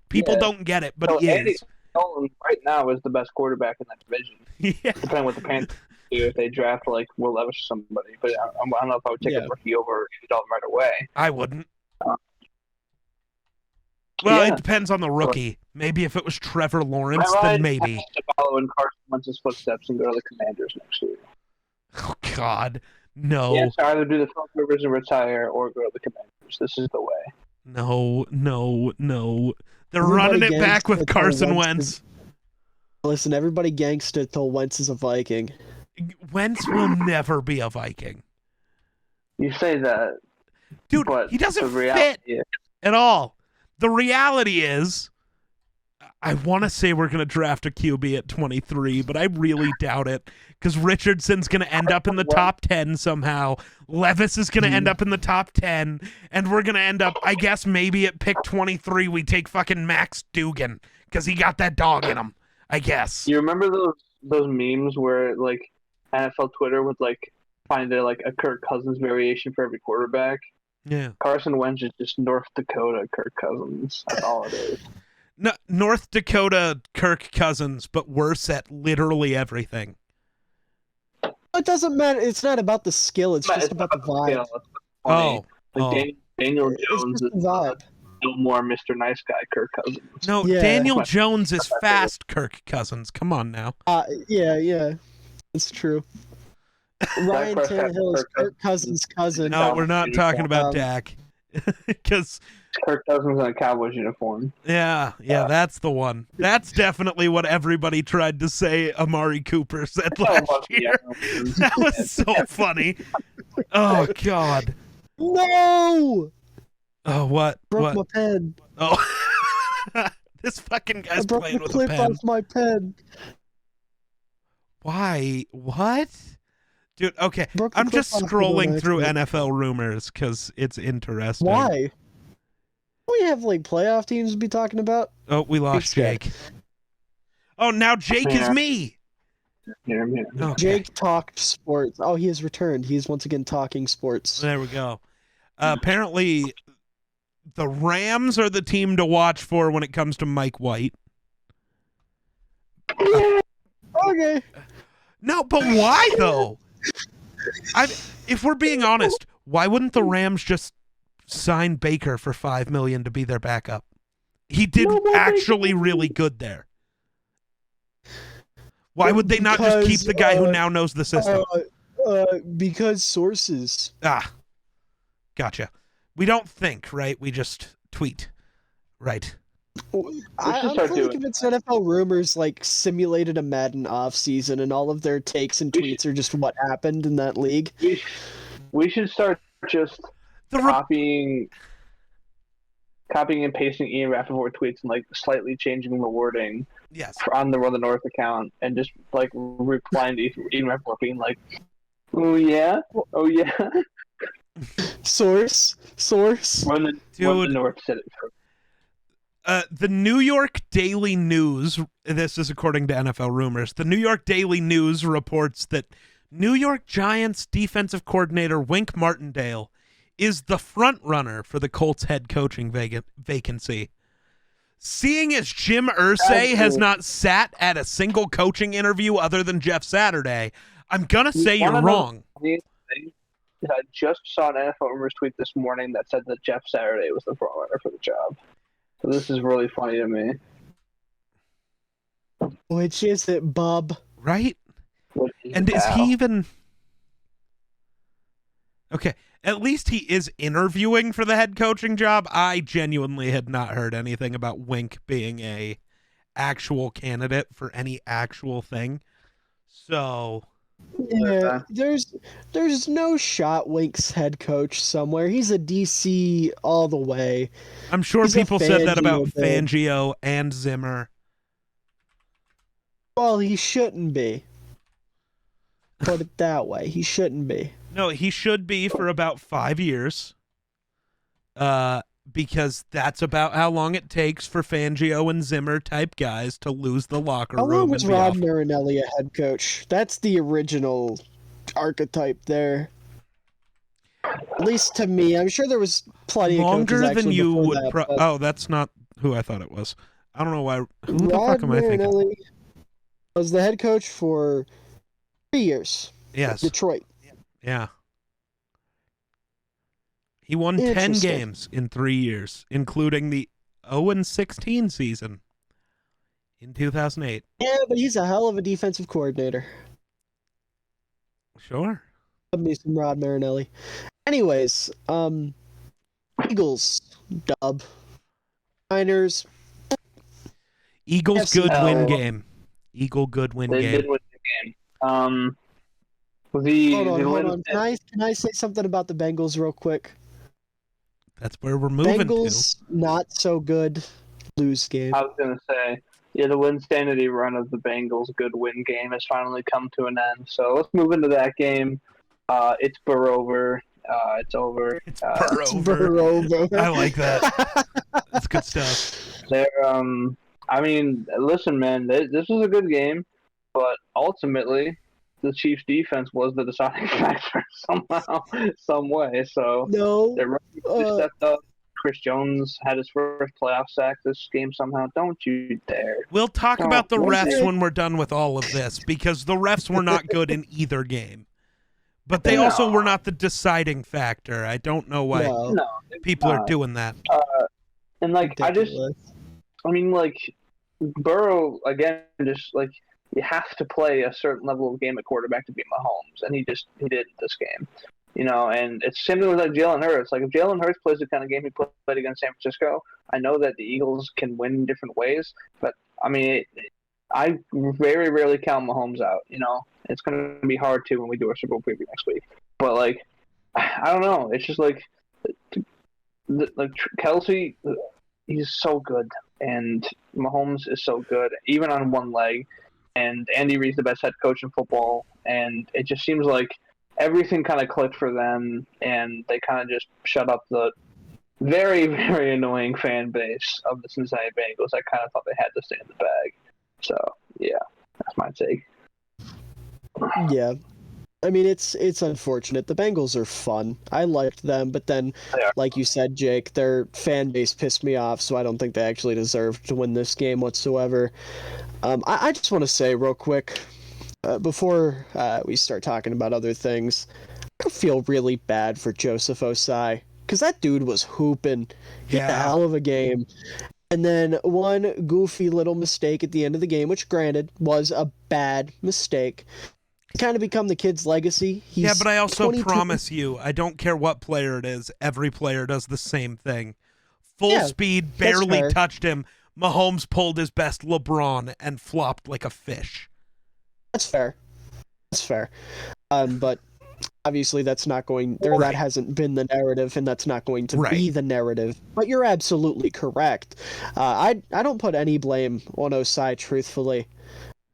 People don't get it, but he Andy is. Dalton right now is the best quarterback in that division. Yeah. Depending what the Panthers do if they draft like Will Levis or somebody. But I don't know if I would take a rookie over Andy Dalton right away. I wouldn't. Well, it depends on the rookie. Maybe if it was Trevor Lawrence, then maybe. Has to follow in Carson Wentz's footsteps and go to the Commanders next year. Oh, God. No. Yeah, so either do the Philip Rivers and retire or go to the Commanders. This is the way. No. They're running it back with Carson Wentz. Listen, everybody gangsta till Wentz is a Viking. Wentz will never be a Viking. You say that. Dude, he doesn't fit at all. The reality is, I want to say we're going to draft a QB at 23, but I really doubt it because Richardson's going to end up in the top 10 somehow. Levis is going to end up in the top 10, and we're going to end up, I guess, maybe at pick 23, we take fucking Max Dugan because he got that dog in him, I guess. You remember those memes where, like, NFL Twitter would, like, find a Kirk Cousins variation for every quarterback? Yeah. Carson Wentz is just North Dakota Kirk Cousins. That's all it is. No, North Dakota Kirk Cousins, but worse at literally everything. It doesn't matter. It's not about the skill. It's just about the vibe. Daniel Jones is no more Mr. Nice Guy Kirk Cousins. No, yeah. Daniel Jones is fast Kirk Cousins. Come on now. Yeah. It's true. Ryan Tannehill is Kirk Cousins' cousin. No, we're not talking about Dak. Because Kirk Cousins in a Cowboys uniform. Yeah, that's the one. That's definitely what everybody tried to say Amari Cooper said last year. That was so funny. Oh, God. No! Oh, what? Broke my pen. Oh. This fucking guy's playing with a pen. I broke the clip off my pen. Why? What? Dude, okay. Broke the I'm just clip off the scrolling next through week. NFL rumors because it's interesting. Why? We have like playoff teams to be talking about. Oh, we lost Jake's Jake. Oh, now Jake is Yeah. me. Yeah. Okay. Jake talked sports. Oh, he has returned. He's once again talking sports. There we go. Apparently, the Rams are the team to watch for when it comes to Mike White. Okay. No, but why though? If we're being honest, why wouldn't the Rams just sign Baker for $5 million to be their backup? He did actually really good there. Why would they not just keep the guy who now knows the system? Because sources. Ah, gotcha. We don't think, right? We just tweet, right? I'm fully convinced NFL rumors like simulated a Madden offseason, and all of their takes and tweets are just what happened in that league. We should start just copying and pasting Ian Rappaport tweets and like slightly changing the wording. Yes. On the Run the North account, and just like replying to Ian Rappaport being like, "Oh yeah, oh yeah." Source. Run the North said it first. The New York Daily News, this is according to NFL rumors, the New York Daily News reports that New York Giants defensive coordinator Wink Martindale is the front runner for the Colts head coaching vacancy. Seeing as Jim Irsay has not sat at a single coaching interview other than Jeff Saturday, I'm going to say you're wrong. I just saw an NFL rumors tweet this morning that said that Jeff Saturday was the front runner for the job. So this is really funny to me. Which is it, bub? Right? And is he even... Okay, at least he is interviewing for the head coaching job. I genuinely had not heard anything about Wink being a actual candidate for any actual thing. So... Yeah, there's no shot Wink's head coach somewhere. He's a DC all the way. I'm sure people said that about Fangio and Zimmer. Well, he shouldn't be. Put it that way. He shouldn't be. No, he should be for about 5 years. Because that's about how long it takes for Fangio and Zimmer type guys to lose the locker room. How long was Rod Marinelli a head coach? That's the original archetype there. At least to me. I'm sure there was plenty of coaches longer than you would. that, Oh, that's not who I thought it was. I don't know why. Who the Rod fuck am I thinking? Marinelli was the head coach for 3 years. Yes. Detroit. Yeah. He won 10 games in 3 years, including the 0-16 season in 2008. Yeah, but he's a hell of a defensive coordinator. Sure. Love me some Rod Marinelli. Anyways, Eagles dub. Niners. Eagles good win game. Eagle good win game. They did win the game. Hold on. Can I say something about the Bengals real quick? That's where we're moving Bengals, not so good, lose game. I was going to say, yeah, the Winsanity run of the Bengals good win game has finally come to an end. So let's move into that game. It's Burrover. It's over. It's Burrover. I like that. That's good stuff. I mean, listen, man, this was a good game, but ultimately, the Chiefs' defense was the deciding factor somehow, some way. So they stepped up. Chris Jones had his first playoff sack this game somehow. Don't you dare. We'll talk about the refs when we're done with all of this, because the refs were not good in either game. But they also were not the deciding factor. I don't know why people are doing that. And, like, ridiculous. Burrow, again, just, like, you have to play a certain level of game at quarterback to beat Mahomes, and he did this game. You know, and it's similar with like Jalen Hurts. Like if Jalen Hurts plays the kind of game he played against San Francisco, I know that the Eagles can win in different ways, but I mean, I very rarely count Mahomes out. You know, it's going to be hard too when we do our Super Bowl preview next week. But like, I don't know. It's just like Kelsey, he's so good, and Mahomes is so good, even on one leg. And Andy Reid's the best head coach in football, and it just seems like everything kind of clicked for them, and they kind of just shut up the very, very annoying fan base of the Cincinnati Bengals. I kind of thought they had to stay in the bag. So, yeah, that's my take. Yeah. I mean, it's unfortunate. The Bengals are fun. I liked them, but then, like you said, Jake, their fan base pissed me off, so I don't think they actually deserved to win this game whatsoever. I just want to say real quick, before we start talking about other things, I feel really bad for Joseph Osai, because that dude was hooping. He had a hell of a game. And then one goofy little mistake at the end of the game, which granted was a bad mistake, kind of become the kid's legacy. Yeah, but I also promise you, I don't care what player it is, every player does the same thing. Full speed, barely touched him. Mahomes pulled his best LeBron and flopped like a fish. That's fair. That's fair. But obviously that's not going, or that hasn't been the narrative, and that's not going to be the narrative. But you're absolutely correct. I don't put any blame on Osai, truthfully.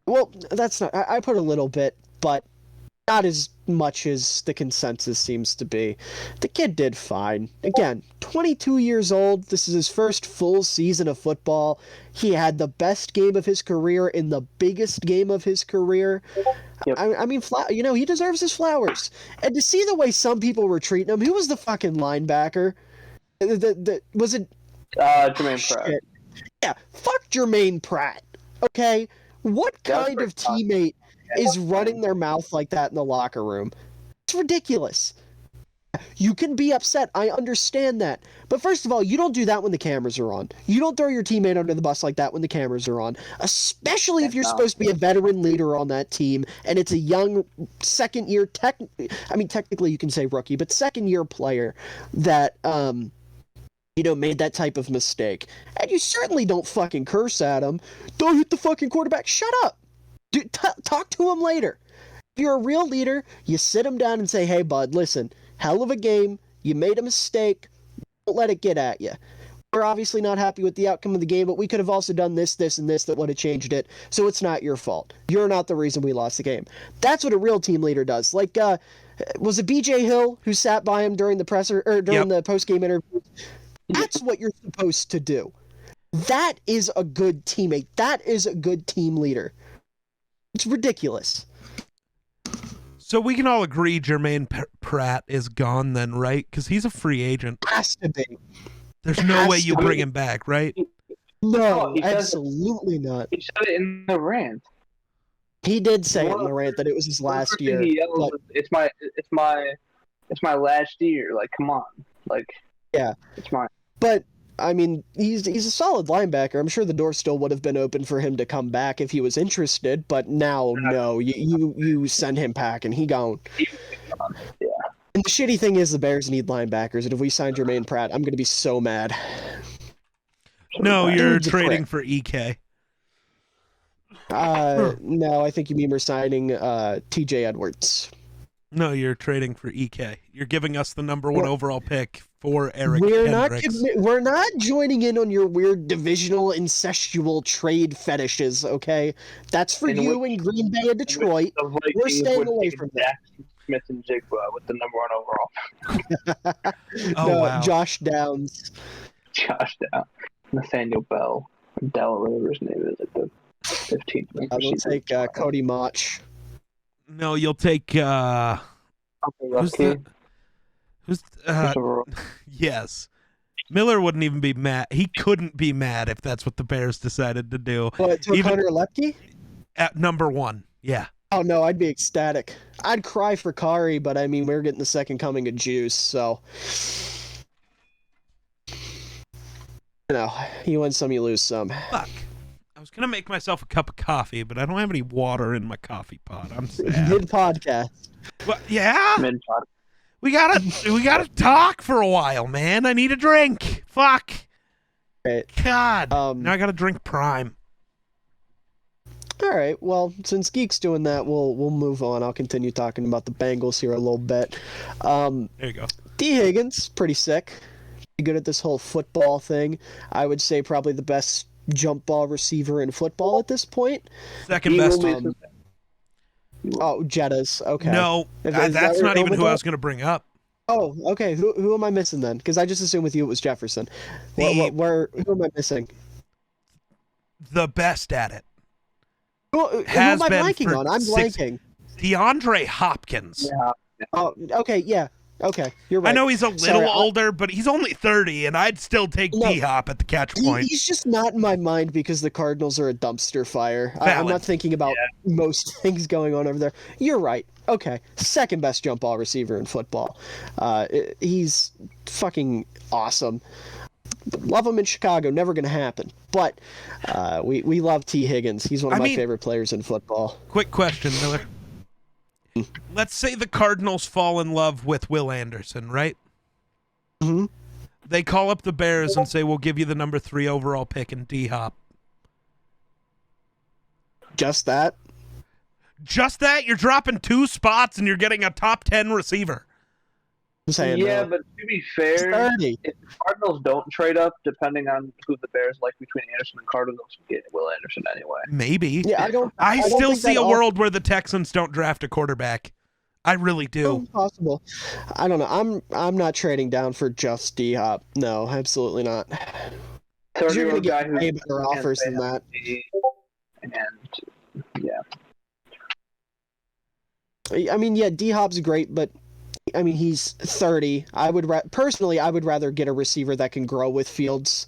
Well, that's not, I put a little bit, but not as much as the consensus seems to be. The kid did fine. Again, 22 years old. This is his first full season of football. He had the best game of his career in the biggest game of his career. Yep. I mean, he deserves his flowers. And to see the way some people were treating him, who was the fucking linebacker? Was it... Jermaine Pratt. Shit. Yeah, fuck Jermaine Pratt. Okay? What kind of teammate is running their mouth like that in the locker room? It's ridiculous. You can be upset. I understand that. But first of all, you don't do that when the cameras are on. You don't throw your teammate under the bus like that when the cameras are on, especially if you're supposed to be a veteran leader on that team and it's a young second-year technically you can say rookie, but second-year player that made that type of mistake. And you certainly don't fucking curse at him. Don't hit the fucking quarterback. Shut up. Dude, talk to him later. If you're a real leader, you sit him down and say, hey, bud, listen, hell of a game. You made a mistake. Don't let it get at you. We're obviously not happy with the outcome of the game, but we could have also done this, this, and this that would have changed it. So it's not your fault. You're not the reason we lost the game. That's what a real team leader does. Like, was it BJ Hill who sat by him during the presser or during the post-game interview? That's what you're supposed to do. That is a good teammate. That is a good team leader. It's ridiculous. So we can all agree Jermaine Pratt is gone then, right? Because he's a free agent. Has to be. There's no way you bring him back, right? No, absolutely not. He said it in the rant. He did say it in the rant that it was his last year. But... It's my last year. Like, come on. Like, yeah, it's mine. But I mean, he's a solid linebacker. I'm sure the door still would have been open for him to come back if he was interested. But now, no, you send him packing. He gone. Yeah. And the shitty thing is, the Bears need linebackers, and if we sign Jermaine Pratt, I'm going to be so mad. No, you're trading for EK. No, I think you mean we're signing TJ Edwards. No, you're trading for EK. You're giving us the number one overall pick for Eric Hendricks. We're not joining in on your weird divisional incestual trade fetishes, okay? That's for you in Green Bay and Detroit. We're staying away from that. Smith and Jigba with the number one overall. Wow. Josh Downs. Nathaniel Bell. Dell, whatever his name is, like the 15th. I will take Cody Mach. No, you'll take who's yes. Miller wouldn't even be mad. He couldn't be mad if that's what the Bears decided to do. What, to Connor Lepke? At number one, yeah. Oh no, I'd be ecstatic. I'd cry for Kari, but I mean we're getting the second coming of Juice, so you win some, you lose some. Fuck. I was gonna make myself a cup of coffee, but I don't have any water in my coffee pot. I'm sad. Mid podcast. Well, yeah. We gotta talk for a while, man. I need a drink. Fuck. Right. God. Now I gotta drink Prime. All right. Well, since Geek's doing that, we'll move on. I'll continue talking about the Bengals here a little bit. There you go. D. Higgins, pretty sick. Pretty good at this whole football thing. I would say probably the best jump ball receiver in football at this point. Second best. Oh, Jettas. Okay. No, Is that that's where not you're even going who with I that? was going to bring up. Oh, okay. Who am I missing then? Because I just assumed with you it was Jefferson. The Who am I missing? the best at it Who am has I been blanking for on? I'm 6. blanking. DeAndre Hopkins. Yeah. Oh, okay, yeah. Okay, you're right. I know he's a Sorry, little older, but he's only 30, and I'd still take No, D-Hop at the catch point. he's just not in my mind because the Cardinals are a dumpster fire. I'm Valid. not thinking about most things going on over there. You're right. Okay, second best jump ball receiver in football. He's fucking awesome. Love him in Chicago. Never going to happen. But we love T. Higgins. He's one of my favorite players in football. Quick question, Miller. Let's say the Cardinals fall in love with Will Anderson, right? Mm-hmm. They call up the Bears and say, we'll give you the number 3 overall pick in D-Hop. Just that? Just that? You're dropping 2 spots and you're getting a top 10 receiver. I'm saying Yeah, no. but to be fair, 30. if the Cardinals don't trade up, depending on who the Bears like between Anderson and Cardinals, will get Will Anderson anyway. Maybe. Yeah, I don't still think see that a world where the Texans don't draft a quarterback. I really do. Possible. I don't know. I'm not trading down for just D-Hop. No, absolutely not. 'Cause you're going to get way better offers than that. And yeah. I mean, yeah, D-Hop's great, but I mean, he's 30. Personally, I would rather get a receiver that can grow with Fields.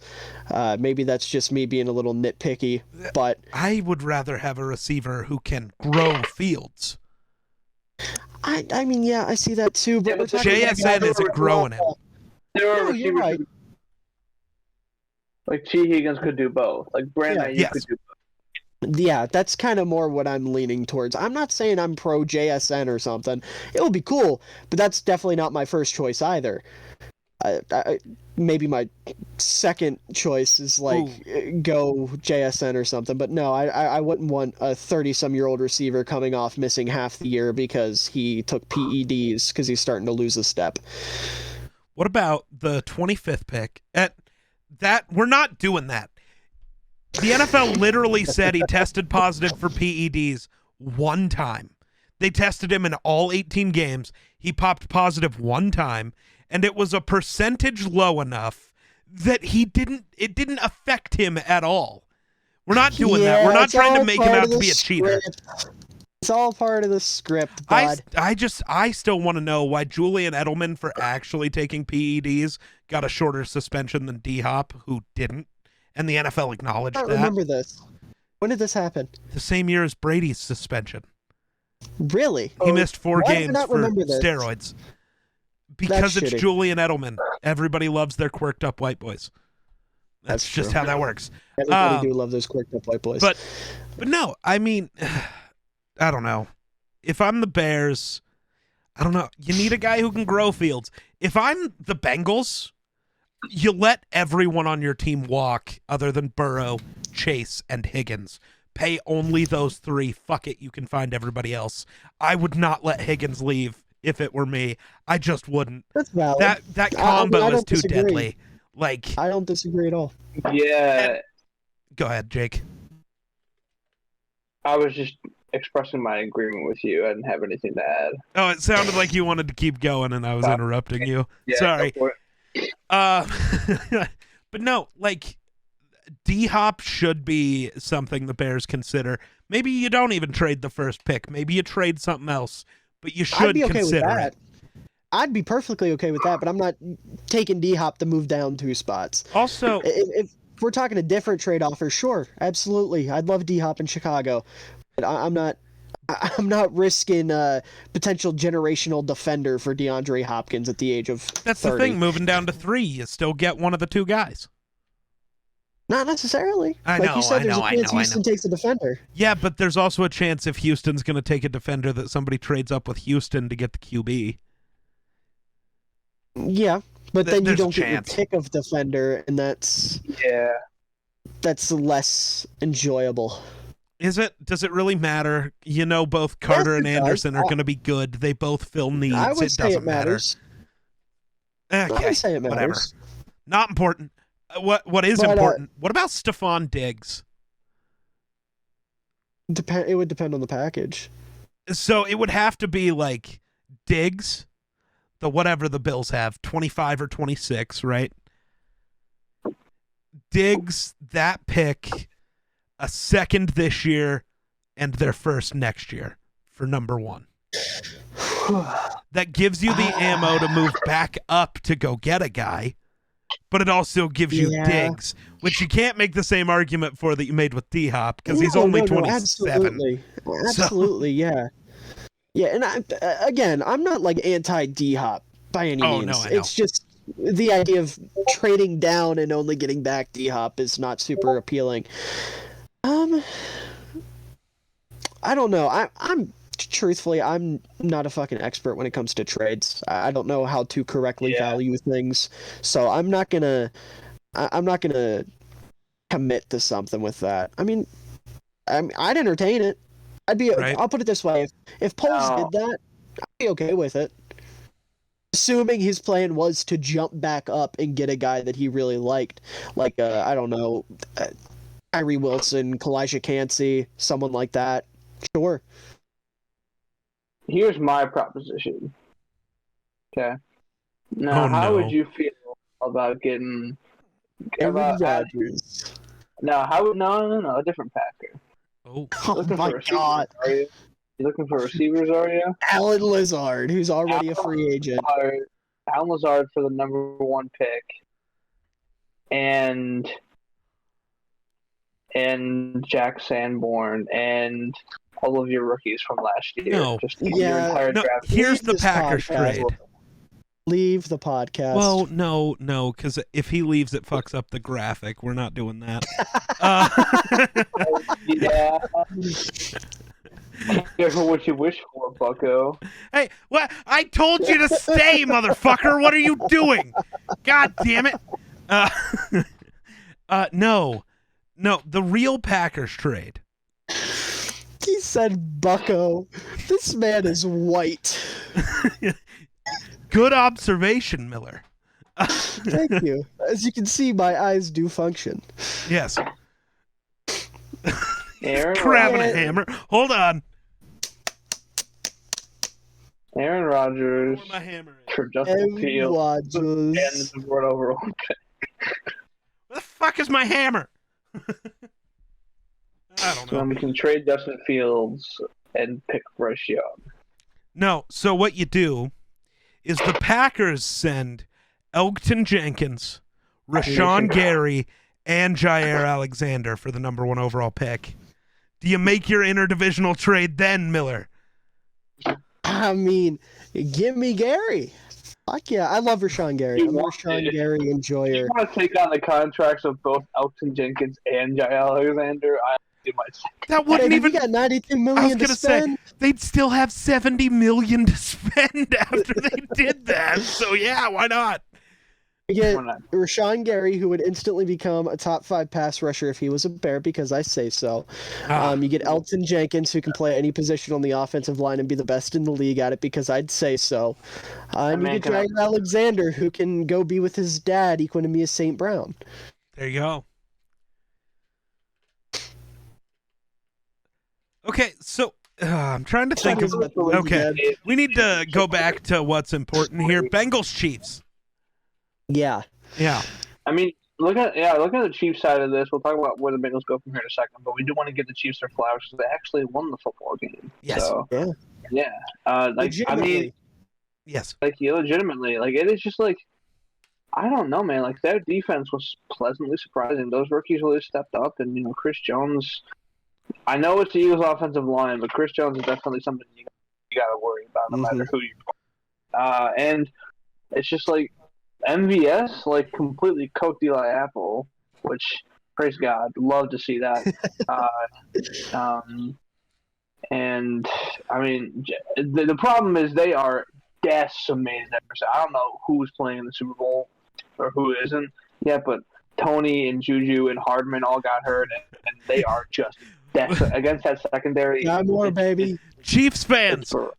Maybe that's just me being a little nitpicky, but I would rather have a receiver who can grow Fields. I mean, yeah, I see that too. But JSN isn't growing him. There are you're receivers right. like T. Higgins could do both. Like Brandon Ayuk could do both. Yeah, that's kind of more what I'm leaning towards. I'm not saying I'm pro JSN or something. It would be cool, but that's definitely not my first choice either. Maybe my second choice is like go JSN or something, but no, I wouldn't want a 30-some-year-old receiver coming off missing half the year because he took PEDs because he's starting to lose a step. What about the 25th pick? We're not doing that. The NFL literally said he tested positive for PEDs one time. They tested him in all 18 games. He popped positive one time, and it was a percentage low enough that it didn't affect him at all. We're not doing that. We're not trying to make him out to be a cheater. It's all part of the script, bud. I still want to know why Julian Edelman, for actually taking PEDs, got a shorter suspension than D-Hop, who didn't. And the NFL acknowledged that. I don't remember this. When did this happen? The same year as Brady's suspension. Really? He missed 4 games for this? steroids. Because it's shitty. Julian Edelman. Everybody loves their quirked up white boys. That's just true. how that works. Everybody do love those quirked up white boys. But no, I mean, I don't know. If I'm the Bears, I don't know. You need a guy who can grow Fields. If I'm the Bengals, you let everyone on your team walk other than Burrow, Chase, and Higgins. Pay only those 3. Fuck it, you can find everybody else. I would not let Higgins leave if it were me. I just wouldn't. That's valid. That combo is too disagree. deadly. Like, I don't disagree at all. Yeah. Go ahead, Jake. I was just expressing my agreement with you. I didn't have anything to add. Oh, it sounded like you wanted to keep going and I was interrupting you. Yeah, Sorry. go for it. But no, like, D-Hop should be something the Bears consider. Maybe you don't even trade the first pick. Maybe you trade something else, but you should I'd be okay consider with that. it. I'd be perfectly okay with that, but I'm not taking D-Hop to move down 2 spots. Also, if we're talking a different trade offer, sure, absolutely. I'd love D-Hop in Chicago, but I'm not risking a potential generational defender for DeAndre Hopkins at the age of 30. That's the thing. Moving down to 3, you still get one of the 2 guys. Not necessarily. I Like you said, there's a chance know. Houston takes a defender. Yeah, but there's also a chance if Houston's going to take a defender that somebody trades up with Houston to get the QB. Yeah, but then you There's a don't get your chance. pick of defender, and that's less enjoyable. Is it? Does it really matter? You know, both Carter and it does. Anderson are going to be good. They both fill needs. I would It say doesn't it matter. matters. Okay, I would say it matters. whatever. Not important. What is But, important? What about Stephon Diggs? It would depend on the package. So it would have to be like Diggs, the whatever the Bills have, 25 or 26, right? Diggs, that pick, a second this year, and their first next year for number 1. That gives you the ammo to move back up to go get a guy, but it also gives you Diggs, which you can't make the same argument for that you made with D-Hop because he's only 27. Absolutely, yeah. Yeah, and I'm not like anti D-Hop by any means. No, I know. It's just the idea of trading down and only getting back D-Hop is not super appealing. I don't know. I'm truthfully, I'm not a fucking expert when it comes to trades. I don't know how to correctly value things, so I'm not gonna commit to something with that. I mean, I'd entertain it. I'll put it this way: if Poles did that, I'd be okay with it. Assuming his plan was to jump back up and get a guy that he really liked, like I don't know, Kyrie Wilson, Kalijah Cansey, someone like that. Sure. Here's my proposition. Okay. Now, how would you feel about getting Aaron Rodgers? No, a different Packer. Oh my God! You looking for receivers? Are you? Allen Lazard, who's already a free agent. Allen Lazard for the number 1 pick, and Jack Sanborn and all of your rookies from last year. Your entire draft. Here's the Packers trade. Leave the podcast. Well, no, because if he leaves, it fucks up the graphic. We're not doing that. Careful what you wish for, bucko. Hey, what? I told you to stay, motherfucker. What are you doing? God damn it. No, the real Packers trade. He said bucko. This man is white. Good observation, Miller. Thank you. As you can see, my eyes do function. Yes. Grabbing a hammer. Hold on. Aaron Rodgers for Justin Fields and the number 1 overall pick. Where the fuck is my hammer? I don't know. So we can trade Justin Fields and pick Bryce Young. No, so what you do is the Packers send Elgton Jenkins, Rashawn Gary, and Jair Alexander for the number 1 overall pick. Do you make your interdivisional trade then, Miller? I mean, give me Gary. Fuck yeah, I love Rashawn Gary. I'm a Rashawn Gary enjoyer. You want to take on the contracts of both Elgton Jenkins and Jair Alexander? That wouldn't even. We got $92 million. I was gonna say they'd still have $70 million to spend after they did that. So yeah, why not? You get Rashawn Gary, who would instantly become a top 5 pass rusher if he was a Bear, because I say so. You get Elgton Jenkins, who can play any position on the offensive line and be the best in the league at it, because I'd say so. And you get Jair Alexander, who can go be with his dad, Equanimeous St. Brown. There you go. Okay, so I'm trying to think of. Okay, we need to go back to what's important here. Bengals Chiefs. Yeah. I mean, look at the Chiefs side of this. We'll talk about where the Bengals go from here in a second, but we do want to give the Chiefs their flowers because they actually won the football game. Yes. So, yeah. I mean, yes. Legitimately, it is just I don't know, man. Their defense was pleasantly surprising. Those rookies really stepped up, and Chris Jones. I know it's the Eagles' offensive line, but Chris Jones is definitely something you got to worry about, no matter who you are. And it's just MVS completely cooked Eli Apple, which praise God, love to see that. And I mean, the problem is they are decimated. I don't know who's playing in the Super Bowl or who isn't yet, but Tony and Juju and Hardman all got hurt, and they are just against that secondary. Got more, baby. Chiefs fans, or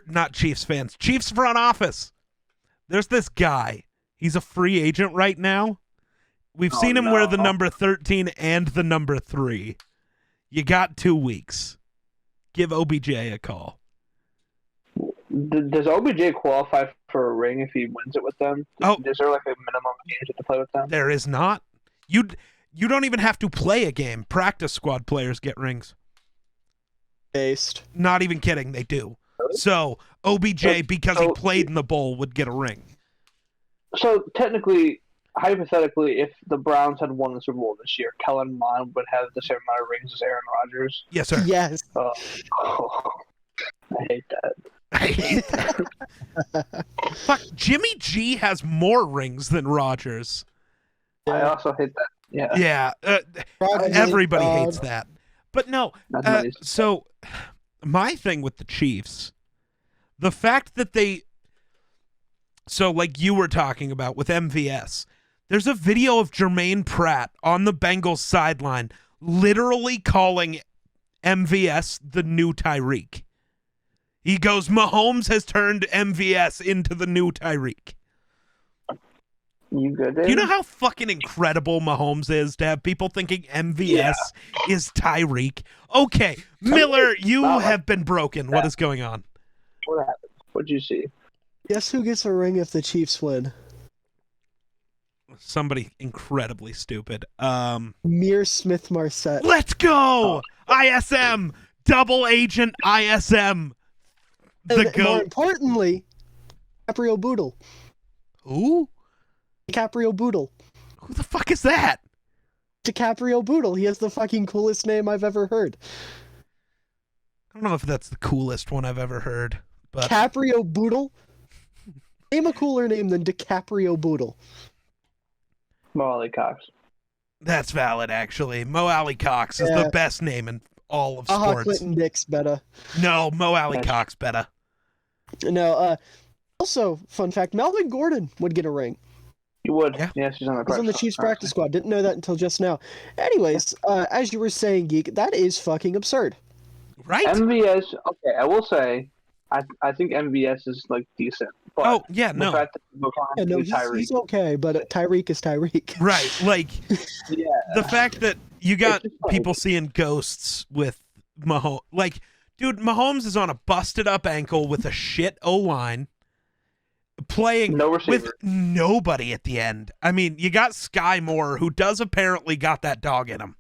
not Chiefs fans, Chiefs front office. There's this guy. He's a free agent right now. We've seen him wear the number 13 and the number 3. You got 2 weeks. Give OBJ a call. Does OBJ qualify for a ring if he wins it with them? Oh, is there like a minimum games you have to play with them? There is not. You don't even have to play a game. Practice squad players get rings. Based. Not even kidding, they do. Really? So OBJ, because he played in the bowl, would get a ring. So technically, hypothetically, if the Browns had won the Super Bowl this year, Kellen Mond would have the same amount of rings as Aaron Rodgers. Yes, sir. Yes. I hate that. I hate that. Fuck, Jimmy G has more rings than Rodgers. I also hate that. Yeah. Yeah, everybody hates that. But no, so my thing with the Chiefs, the fact that so like you were talking about with MVS, there's a video of Jermaine Pratt on the Bengals sideline literally calling MVS the new Tyreek. He goes, Mahomes has turned MVS into the new Tyreek. You good, Dave? Do you know how fucking incredible Mahomes is to have people thinking MVS is Tyreek? Okay, Miller, you have been broken. What is going on? What happened? What'd you see? Guess who gets a ring if the Chiefs win? Somebody incredibly stupid. Mir Smith Marset. Let's go! ISM! Double agent ISM! The And more importantly, DiCaprio Boodle. Who? DiCaprio Boodle. Who the fuck is that? DiCaprio Boodle. He has the fucking coolest name I've ever heard. I don't know if that's the coolest one I've ever heard. But DiCaprio Boodle? Name a cooler name than DiCaprio Boodle. Mo Ali Cox. That's valid, actually. Mo Ali Cox is the best name in all of sports. Clinton Dix better. No, Mo Ali Cox better. No, also, fun fact, Melvin Gordon would get a ring. You would. Yeah, she's on the He's on the Chiefs practice squad. Didn't know that until just now. Anyways, as you were saying, Geek, that is fucking absurd. Right? MVS, okay, I will say, I think MVS is, like, decent. But no. The fact that He's okay, but Tyreek is Tyreek. Right, like, the fact that you got people seeing ghosts with Mahomes. Like, dude, Mahomes is on a busted-up ankle with a shit O-line, playing with nobody at the end. I mean, you got Sky Moore, who does apparently got that dog in him.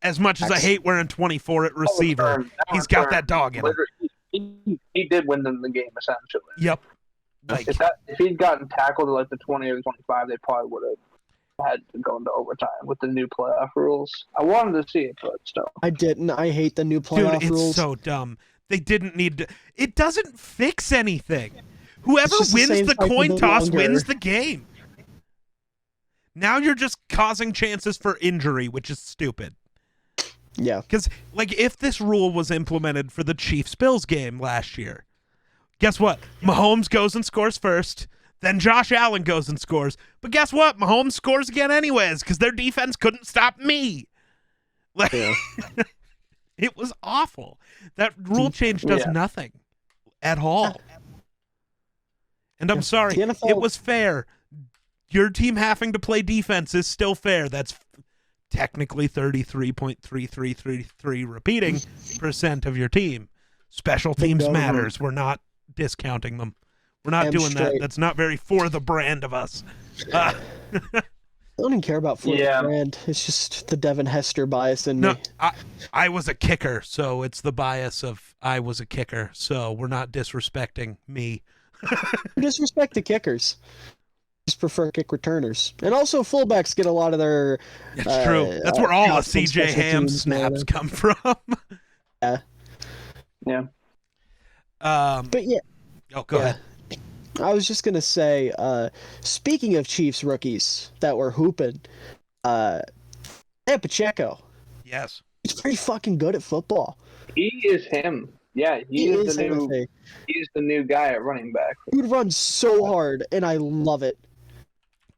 As much as I hate wearing 24 at receiver, he's got that dog in him. He did win them the game, essentially. Yep. Like, if he'd gotten tackled at like the 20 or the 25, they probably would have had to go into overtime with the new playoff rules. I wanted to see it, but still. I didn't. I hate the new playoff rules. It's so dumb. They didn't need to. It doesn't fix anything. Whoever wins the coin toss wins the game. Now you're just causing chances for injury, which is stupid. Yeah. Because, like, if this rule was implemented for the Chiefs-Bills game last year, guess what? Mahomes goes and scores first, then Josh Allen goes and scores. But guess what? Mahomes scores again anyways, because their defense couldn't stop me. Like, it was awful. That rule change does nothing at all. And I'm sorry, it was fair. Your team having to play defense is still fair. That's technically 33.3333 repeating % of your team. Special teams matters. We're not discounting them. We're not doing that. That's not very for the brand of us. I don't even care about for the brand. It's just the Devin Hester bias in me. I was a kicker, so it's the bias of I was a kicker. So we're not disrespecting me. Disrespect the kickers. Just prefer kick returners. And also fullbacks get a lot of their... It's true. That's where all the CJ Ham snaps come from. Yeah. Yeah. But yeah. Oh, go ahead. I was just going to say, speaking of Chiefs rookies that were hooping, Pacheco. Yes. He's pretty fucking good at football. He is him. Yeah, he's the new guy at running back. Dude runs so hard, and I love it.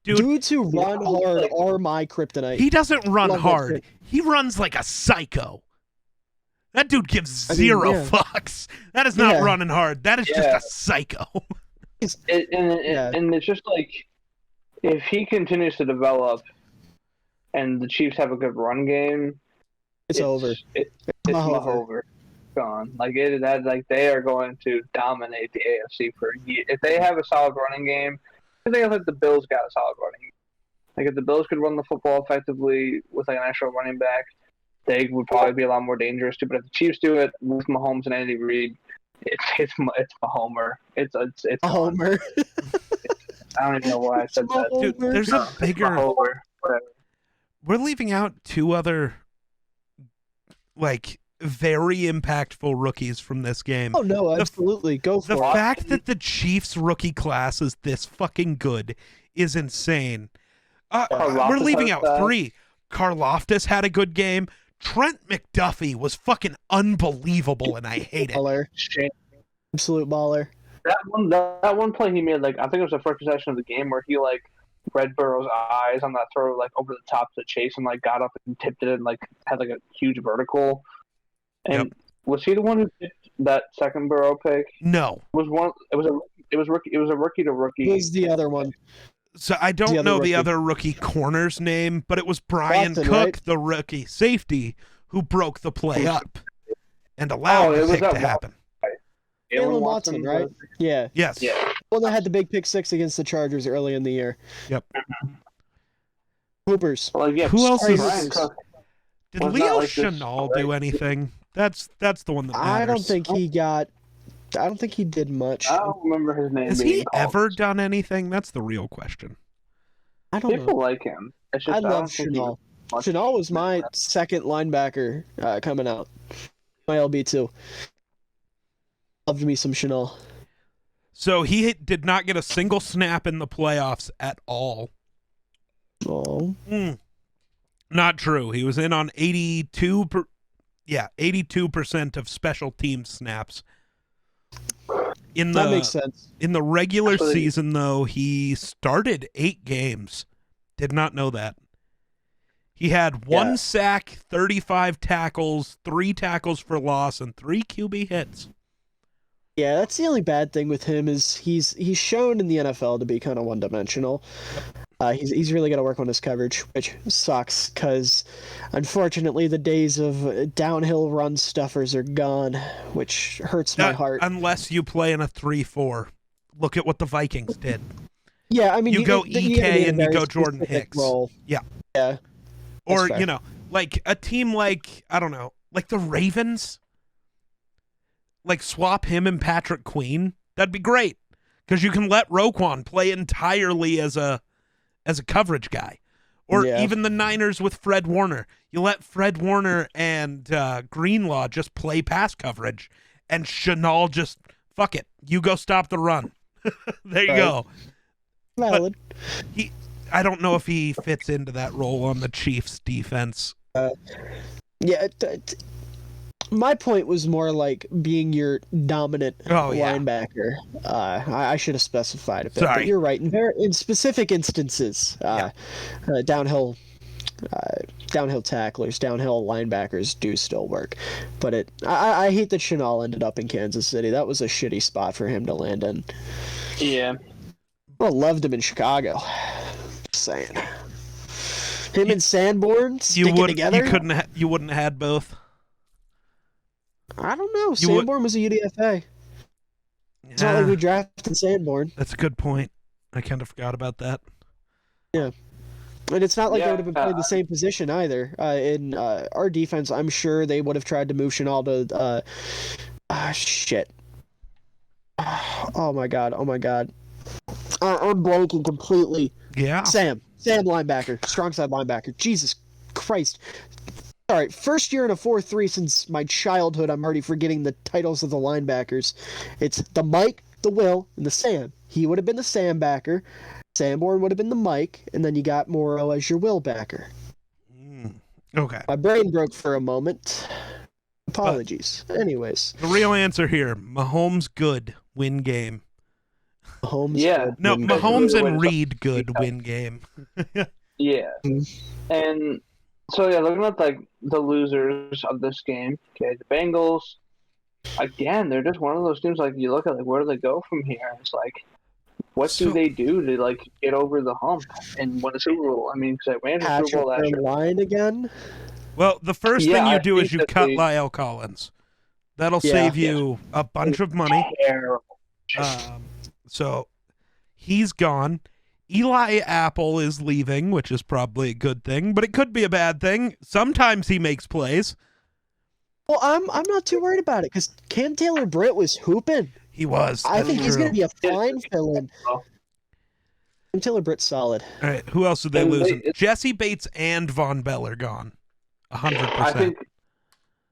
Dudes who run hard are my kryptonite. He doesn't run hard. He runs like a psycho. That dude gives zero fucks. That is not running hard. That is just a psycho. And it's just like, if he continues to develop and the Chiefs have a good run game, it's over. It's over. gone. Like they are going to dominate the AFC for years. If they have a solid running game, I think like the Bills got a solid running game. Like if the Bills could run the football effectively with like an actual running back, they would probably be a lot more dangerous too. But if the Chiefs do it with Mahomes and Andy Reid, it's a homer. It's A homer. I don't even know why I said that. Dude, there's a bigger. We're leaving out two other, like, very impactful rookies from this game. Oh no, absolutely, go for it. The fact that the Chiefs rookie class is this fucking good is insane. We're leaving out three. Karlaftis had a good game. Trent McDuffie was fucking unbelievable, and I hate it. Baller. Absolute baller. That one play he made, like I think it was the first possession of the game where he like read Burrow's eyes on that throw like over the top to Chase and like got up and tipped it and like had like a huge vertical. And was he the one who tipped that second Burrow pick? No. It was a rookie to rookie. Who's the other one? So I don't know the other rookie corner's name, but it was Brian Watson, Cook, right? the rookie safety, who broke the play up and allowed the pick to happen. Jalen Watson, right? Yeah. Yes. Yeah. Well, they had the big pick six against the Chargers early in the year. Yep. Hoopers. Well, yeah, Who else is? Brian Cook Did was Leo not like this, Chenal right? do anything? That's the one that matters. I don't think he did much. I don't remember his name. Has being he called. ever done anything? That's the real question. I don't People know. like him. It's just, I don't love think he Chenal. much- Chenal was my second linebacker coming out. My LB2. Loved me some Chenal. So he did not get a single snap in the playoffs at all. Oh. Not true. He was in on 82% of special team snaps. That makes sense. In the regular season, though, he started 8 games. Did not know that. He had 1 sack, 35 tackles, 3 tackles for loss, and 3 QB hits. Yeah, that's the only bad thing with him is he's shown in the NFL to be kind of one-dimensional. He's really got to work on his coverage, which sucks because, unfortunately, the days of downhill run stuffers are gone, which hurts my heart. Unless you play in a 3-4. Look at what the Vikings did. Yeah, I mean, you go you EK need a and you very go Jordan specific Hicks. role. Yeah. Yeah. Or, fair. like a team like, I don't know, like the Ravens. Like swap him and Patrick Queen. That'd be great. Because you can let Roquan play entirely as a coverage guy. Or even the Niners with Fred Warner. You let Fred Warner and Greenlaw just play pass coverage. And Chenal just, fuck it. You go stop the run. There you go. Valid. But I don't know if he fits into that role on the Chiefs defense. My point was more like being your dominant linebacker. I should have specified a bit, but you're right. In specific instances, downhill tacklers, downhill linebackers do still work. But I hate that Chenal ended up in Kansas City. That was a shitty spot for him to land in. Yeah. Well, loved him in Chicago. Just saying. Him and Sanborn sticking together? You wouldn't have had both. I don't know. Sanborn was a UDFA. It's not like we drafted Sanborn. That's a good point. I kind of forgot about that. Yeah. And it's not like they would have been playing the same position either. In our defense, I'm sure they would have tried to move Chenal to... shit. Oh my god. I'm blanking completely. Yeah. Sam linebacker. Strong side linebacker. Jesus Christ. All right, first year in a 4-3 since my childhood. I'm already forgetting the titles of the linebackers. It's the Mike, the Will, and the Sam. He would have been the Sam backer. Sanborn would have been the Mike, and then you got Morrow as your Will backer. Okay. My brain broke for a moment. Apologies. Anyways. The real answer here, Mahomes good, win game. Mahomes good, no, Mahomes and Reed good, win game. Yeah. And... So, looking at, like, the losers of this game, okay, the Bengals, again, they're just one of those teams, like, you look at, like, where do they go from here? It's like, what do they do to, like, get over the hump and win a Super Bowl? I mean, because they ran a Super Bowl last year. Line again? Well, the first thing you do is you cut Lyle Collins. That'll save you a bunch of money. Terrible. So he's gone. Eli Apple is leaving, which is probably a good thing, but it could be a bad thing. Sometimes he makes plays. Well, I'm not too worried about it because Cam Taylor-Britt was hooping. He was. I think he's going to be a fine fill-in. Well, Cam Taylor-Britt's solid. All right, who else did they lose? Jesse Bates and Von Bell are gone. 100%. I think.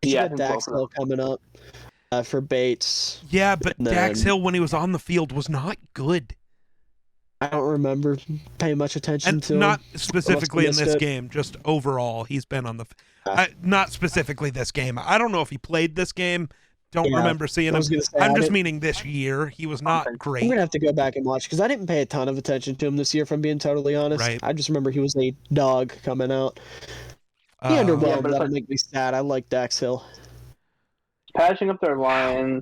He's Yeah, I got think Dax both of Hill coming up for Bates. Yeah, but And Dax then- Hill, when he was on the field, was not good. I don't remember paying much attention And to not him. specifically in missed this it. game, just overall, he's been on the. Ah. Not specifically this game. I don't know if he played this game. Don't Yeah, remember seeing I him. was gonna say, I'm I just didn't- meaning this year. He was not I'm great. gonna have to go back and watch because I didn't pay a ton of attention to him this year. If I'm being totally honest, Right. I just remember he was a dog coming out. He Uh, underwhelmed. Yeah, but it's That'll like- make me sad. I like Dax Hill. patching up their line,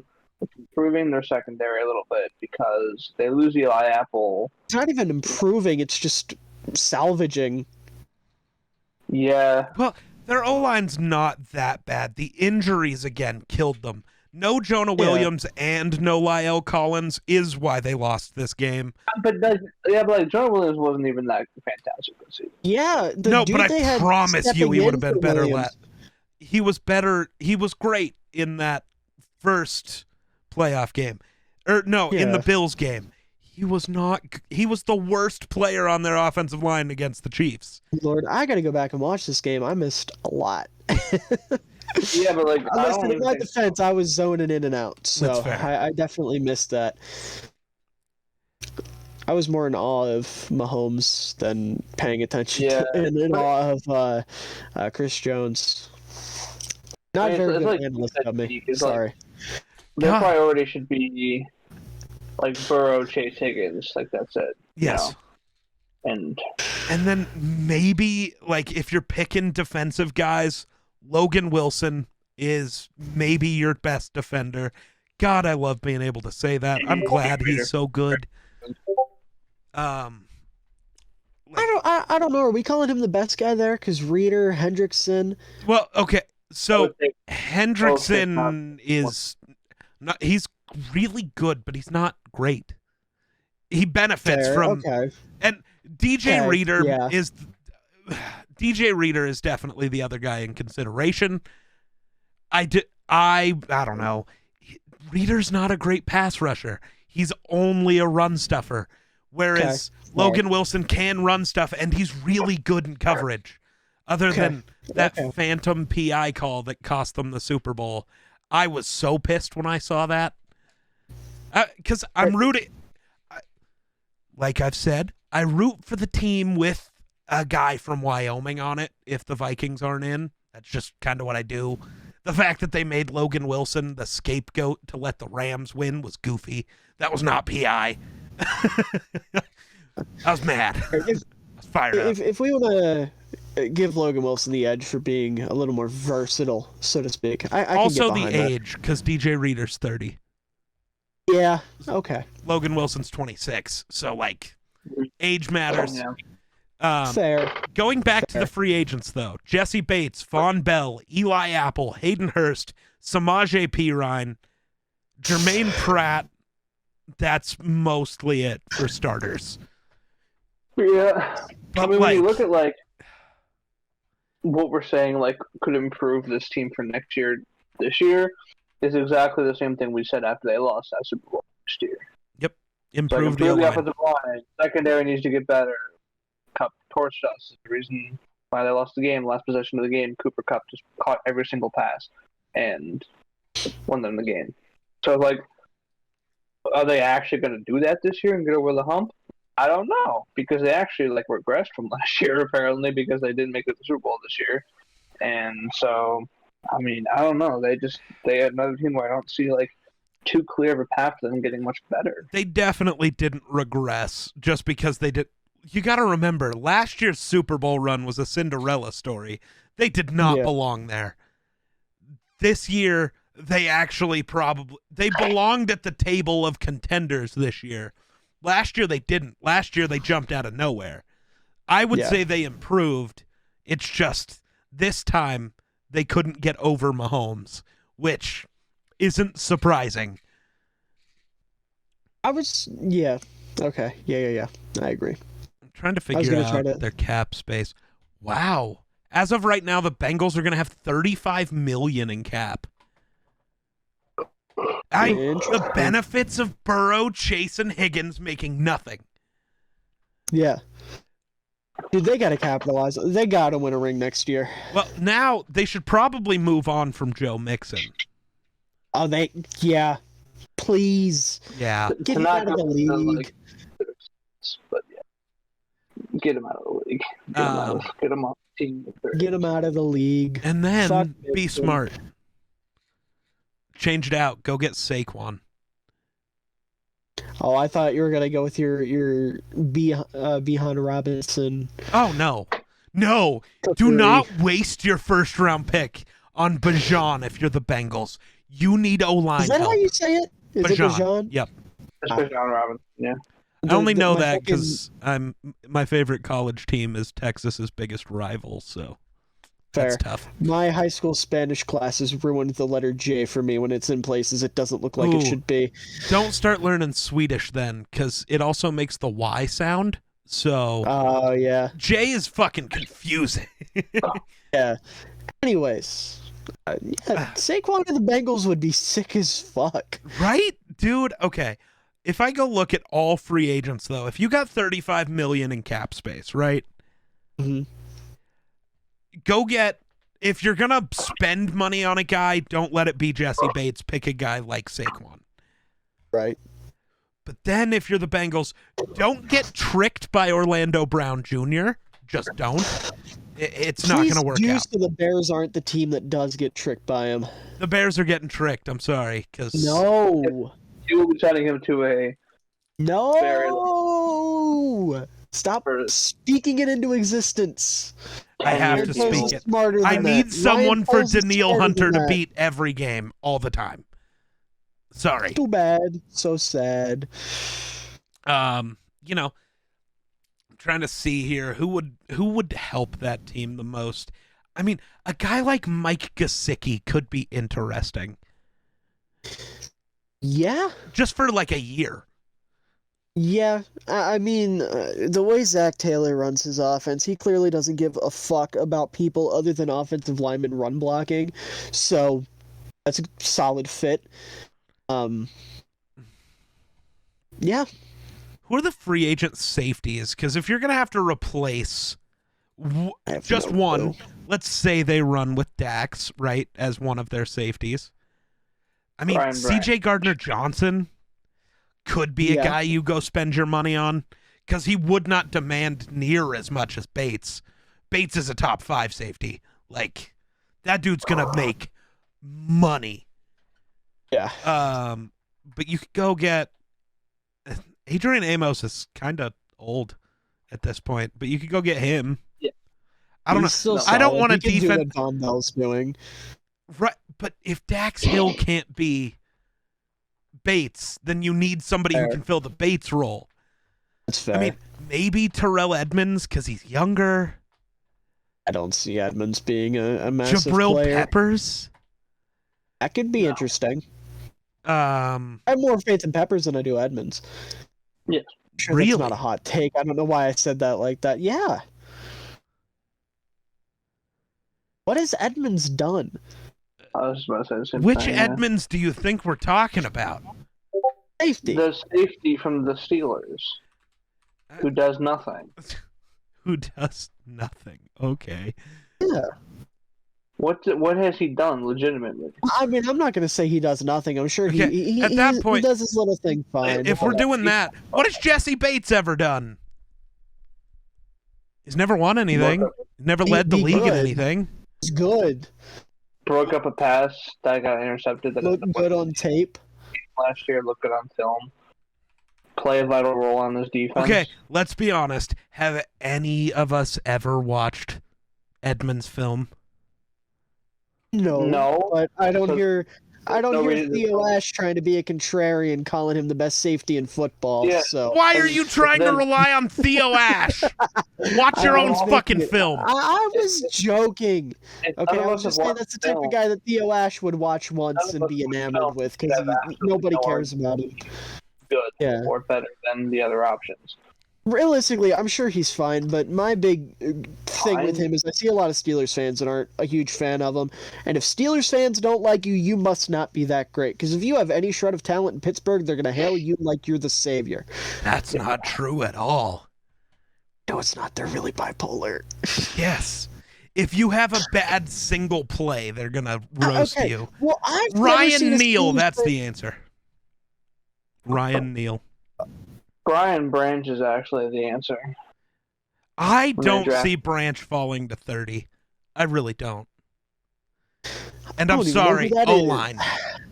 improving their secondary a little bit because they lose Eli Apple. It's not even improving. It's just salvaging. Yeah, Well, their O-line's not that bad. The injuries, again, killed them. No Jonah Williams and no Lyle Collins is why they lost this game. but Jonah Williams wasn't even that fantastic this season. Yeah, the No, dude but they I had promise you stepping he would in have been for better. Williams. He was better. He was great in that first playoff game. In the Yeah. Bills game. He was not. He was the worst player on their offensive line against the Chiefs. Lord, I got to go back and watch this game. I missed a lot. Yeah, but like I Listen, don't in my even think defense, I was zoning in and out, so That's fair. I definitely missed that. I was more in awe of Mahomes than paying attention Yeah. and in awe of Chris Jones. Not I mean, very it's good like analyst that of me. Geek is like- Sorry. their God. priority should be like Burrow, Chase Higgins, like that's it. Yes. And And then maybe, like, if you're picking defensive guys, Logan Wilson is maybe your best defender. God, I love being able to say that. I'm glad he's so good. I don't know. Are we calling him the best guy there? Because Reeder, Hendrickson. Well, okay. I So would think Hendrickson is not. He's really good, but he's not great. He benefits Fair, from okay. and DJ Okay, Reeder yeah. is DJ Reeder is definitely the other guy in consideration. I don't know. Reeder's not a great pass rusher. He's only a run stuffer. Whereas Okay. Logan Wilson can run stuff and he's really good in coverage. Other Okay. than that Okay. phantom PI call that cost them the Super Bowl. I was so pissed when I saw that. Because I'm rooting. Like I've said, I root for the team with a guy from Wyoming on it if the Vikings aren't in. That's just kind of what I do. The fact that they made Logan Wilson the scapegoat to let the Rams win was goofy. That was not PI. I was mad. I was fired up. If we want to give Logan Wilson the edge for being a little more versatile, so to speak, I Also can the get behind that. age, because DJ Reeder's 30. Yeah. Okay. Logan Wilson's 26. So, like, age matters. Yeah. Fair. Going back to the free agents, though, Jesse Bates, Von Bell, Eli Apple, Hayden Hurst, Samaje Perine, Jermaine Pratt. That's mostly it for starters. Yeah. But I mean, when you like- look at like what we're saying, like could improve this team for next year, this year is exactly the same thing we said after they lost that Super Bowl next year. Yep. Like, Improve the improve the O-line. offensive line. Secondary needs to get better. Cup torched us. The reason why they lost the game, last possession of the game, Cooper Cup just caught every single pass and won them the game. So like, are they actually going to do that this year and get over the hump? I don't know, because they actually like regressed from last year apparently because they didn't make it to the Super Bowl this year, and so I mean I don't know. They had another team where I don't see like too clear of a path to them getting much better. They definitely didn't regress just because they did. You got to remember, last year's Super Bowl run was a Cinderella story. They did not Yeah. belong there. This year, they actually they belonged at the table of contenders this year. Last year, they didn't. Last year, they jumped out of nowhere. I would Yeah. say they improved. It's just this time they couldn't get over Mahomes, which isn't surprising. Yeah. Okay. Yeah. I agree. I'm trying to figure out their cap space. Wow. As of right now, the Bengals are going to have $35 million in cap. The benefits of Burrow, Chase, and Higgins making nothing. Yeah. Dude, they got to capitalize. They got to win a ring next year. Well, now they should probably move on from Joe Mixon. Oh, yeah. Please. Yeah. Get him out of the league. But yeah. Get him out of the league. Get him off the team. Get him out of the league. And then be smart. Change it out. Go get Saquon. Oh, I thought you were gonna go with your Bijan Robinson. Oh no! Do not waste your first round pick on Bijan if you're the Bengals. You need O-line. Is that help. how you say it? Is it Bijan? Yep. It's Bijan Robinson. Yeah. I only know that because my favorite college team is Texas's biggest rival. So. Fair. That's tough. My high school Spanish classes ruined the letter J for me when it's in places it doesn't look like it should be. Don't start learning Swedish then, because it also makes the Y sound. So. Oh, yeah. J is fucking confusing. Yeah. Anyways. Saquon to the Bengals would be sick as fuck. Right? Dude, okay. If I go look at all free agents, though, if you got $35 million in cap space, right? Mm-hmm. Go get, if you're going to spend money on a guy, don't let it be Jesse Bates. Pick a guy like Saquon. Right. But then if you're the Bengals, don't get tricked by Orlando Brown Jr. Just don't. It's not going to work out. So the Bears aren't the team that does get tricked by him. The Bears are getting tricked. I'm sorry. No. You will be signing him to a... No. Stop speaking it into existence. I have to speak it. I need someone for Daniil Hunter to beat every game all the time. Sorry. Too bad. So sad. I'm trying to see here who would help that team the most. I mean, a guy like Mike Gesicki could be interesting. Yeah. Just for like a year. Yeah, I mean, the way Zach Taylor runs his offense, he clearly doesn't give a fuck about people other than offensive lineman run blocking. So that's a solid fit. Yeah. Who are the free agent safeties? Because if you're going to have to replace just one, let's say they run with Dax, right, as one of their safeties. I mean, CJ Gardner-Johnson could be a guy you go spend your money on because he would not demand near as much as Bates. Bates is a top 5 safety. Like, that dude's going to make money. Yeah. But you could go get Adrian Amos is kind of old at this point, but you could go get him. Yeah. I don't know. I don't want to defend. Don Bell's doing. Right, but if Dax Hill can't be Bates, then you need somebody who can fill the Bates role. That's fair. I mean, maybe Terrell Edmonds because he's younger. I don't see Edmonds being a massive Jabril player. Peppers. That could be interesting. I have more faith in Peppers than I do Edmonds. Yeah. Sure, really? That's not a hot take. I don't know why I said that like that. Yeah. What has Edmonds done? I was about to say the same Which thing, Edmonds do you think we're talking about? Safety. The safety from the Steelers, who does nothing. Who does nothing? Okay. Yeah. What has he done legitimately? I mean, I'm not going to say he does nothing. I'm sure he at that point, he does his little thing fine. If we're doing that, what has Jesse Bates ever done? He's never won anything. Never led the league in anything. He's good. Broke up a pass that got intercepted. That looked good on tape. Last year, looked good on film. Play a vital role on this defense. Okay, let's be honest. Have any of us ever watched Edmonds' film? No, but I don't hear Theo Ash trying to be a contrarian, calling him the best safety in football. Yeah. So why are you trying to rely on Theo Ash? Watch your own was fucking making it- film. I was joking. If Okay, none I of was us have just saying watched that's the the type of film, guy that Theo Ash would watch once None and of be us watch enamored film with that because have absolutely nobody no cares about him. good Yeah. or better than the other options. Realistically, I'm sure he's fine, but my big thing with Fine? him is I see a lot of Steelers fans that aren't a huge fan of him. And if Steelers fans don't like you, you must not be that great. Because if you have any shred of talent in Pittsburgh, they're going to hail you like you're the savior. That's not true at all. No, it's not. They're really bipolar. Yes. If you have a bad single play, they're going to roast Okay, you. well, I've never seen Ryan a Neal, Steelers that's fan- the answer. Ryan Neal. Brian Branch is actually the answer. I When they don't draft- see Branch falling to 30. I really don't. And I I'm don't even know who sorry, that is. O-line.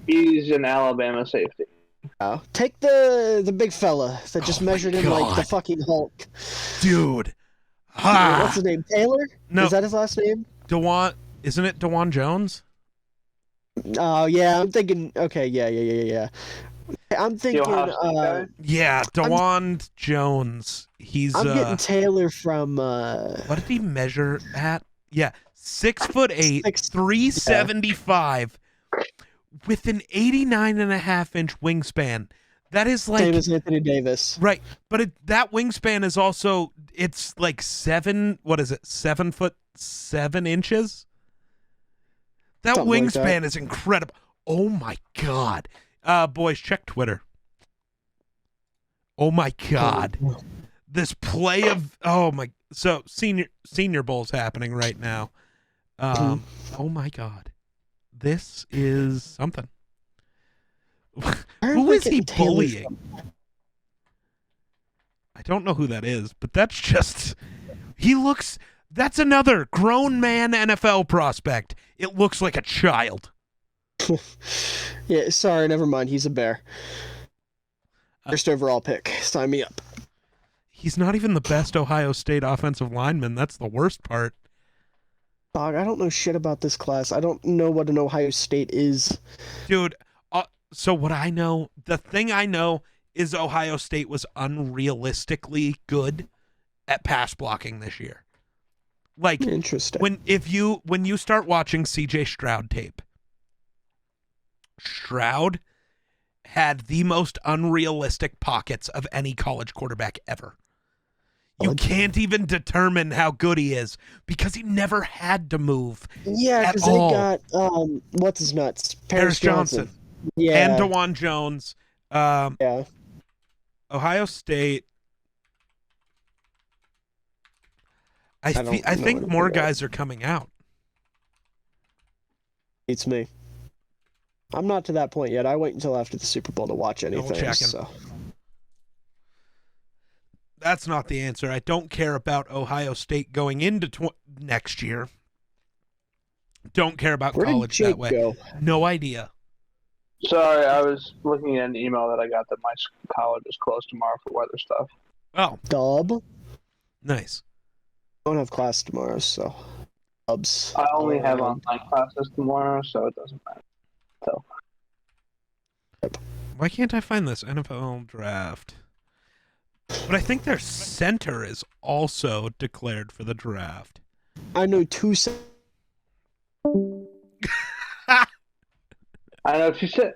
He's an Alabama safety. Oh, take the big fella that just Oh my measured him like the God. fucking Hulk. Dude. What's Ah. his name? Taylor? No. Is that his last name? DeJuan, isn't it DeJuan Jones? Oh yeah, I'm thinking. Okay, yeah. I'm thinking. Ohio State guy? Yeah, DeJuan Jones. He's I'm getting Taylor from. what did he measure at? Yeah, 6'8", 6', 375, with an 89.5-inch wingspan. That is like Davis Anthony Davis. right, but that wingspan is also it's like 7. What is it? 7'7"? That Something like wingspan that. is incredible. Oh my God, boys, check Twitter. Oh my God. This play of so senior bowl's happening right now. Oh my God, this is something. Who is he bullying? I don't know who that is, but that's just that's another grown man NFL prospect. It looks like a child. Yeah, sorry, never mind. He's a Bear. First overall pick. Sign me up. He's not even the best Ohio State offensive lineman. That's the worst part. Dog, I don't know shit about this class. I don't know what an Ohio State is. Dude, so what I know, the thing I know is Ohio State was unrealistically good at pass blocking this year. Like Interesting. when you start watching CJ Stroud tape, Stroud had the most unrealistic pockets of any college quarterback ever. You can't even determine how good he is because he never had to move. Yeah, at because they all. got what's his nuts? Paris Johnson. Yeah. And DeJuan Jones. Yeah. Ohio State. I don't know think anything more about guys are coming out. It's me. I'm not to that point yet. I wait until after the Super Bowl to watch anything. checking. So. That's not the answer. I don't care about Ohio State going into next year. Don't care about Where did college Jake that way. go? No idea. Sorry, I was looking at an email that I got that my college is closed tomorrow for weather stuff. Oh, Dub. nice. I don't have class tomorrow, so. Dubs. I only have Um, online classes tomorrow, so it doesn't matter. So Why can't I find this NFL draft? But I think their center is also declared for the draft. I know two. I know she said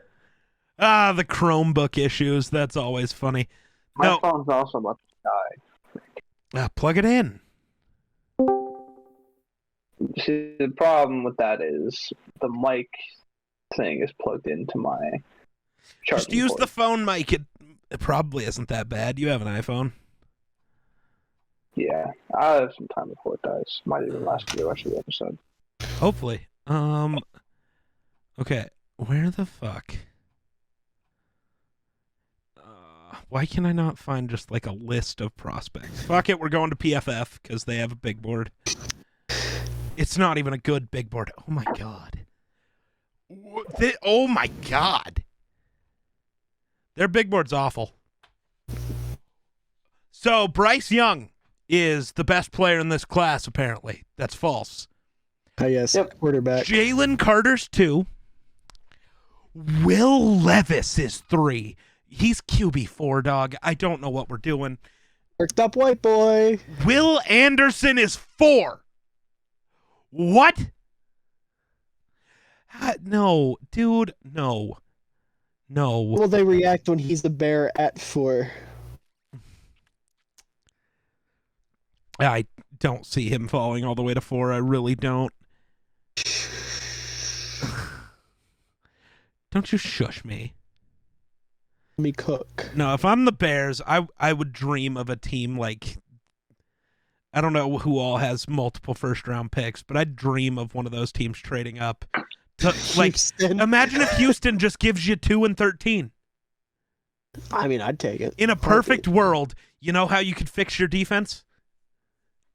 The Chromebook issues. That's always funny. my No, phone's also about to die. plug it in. See, the problem with that is the mic thing is plugged into my charging Just use port. the phone mic. It probably isn't that bad. You have an iPhone. Yeah, I have some time before it dies. Might even last for the rest of the episode. Hopefully. Okay. Where the fuck? Why can I not find just like a list of prospects? Fuck it, we're going to PFF because they have a big board. It's not even a good big board. Oh my God. Oh my God. Their big board's awful. So Bryce Young is the best player in this class, apparently. That's false. Yes, Yep. quarterback. Jalen Carter's 2. Will Levis is 3. He's QB4, dog. I don't know what we're doing. Worked up white boy. Will Anderson is 4. What? No, dude, no. Will they react when he's the bear at 4? I don't see him falling all the way to 4. I really don't. Don't you shush me. Let me cook. No, if I'm the Bears, I would dream of a team like, I don't know who all has multiple first-round picks, but I'd dream of one of those teams trading up. To, like, imagine if Houston just gives you 2 and 13. I mean, I'd take it. In a perfect world, you know how you could fix your defense?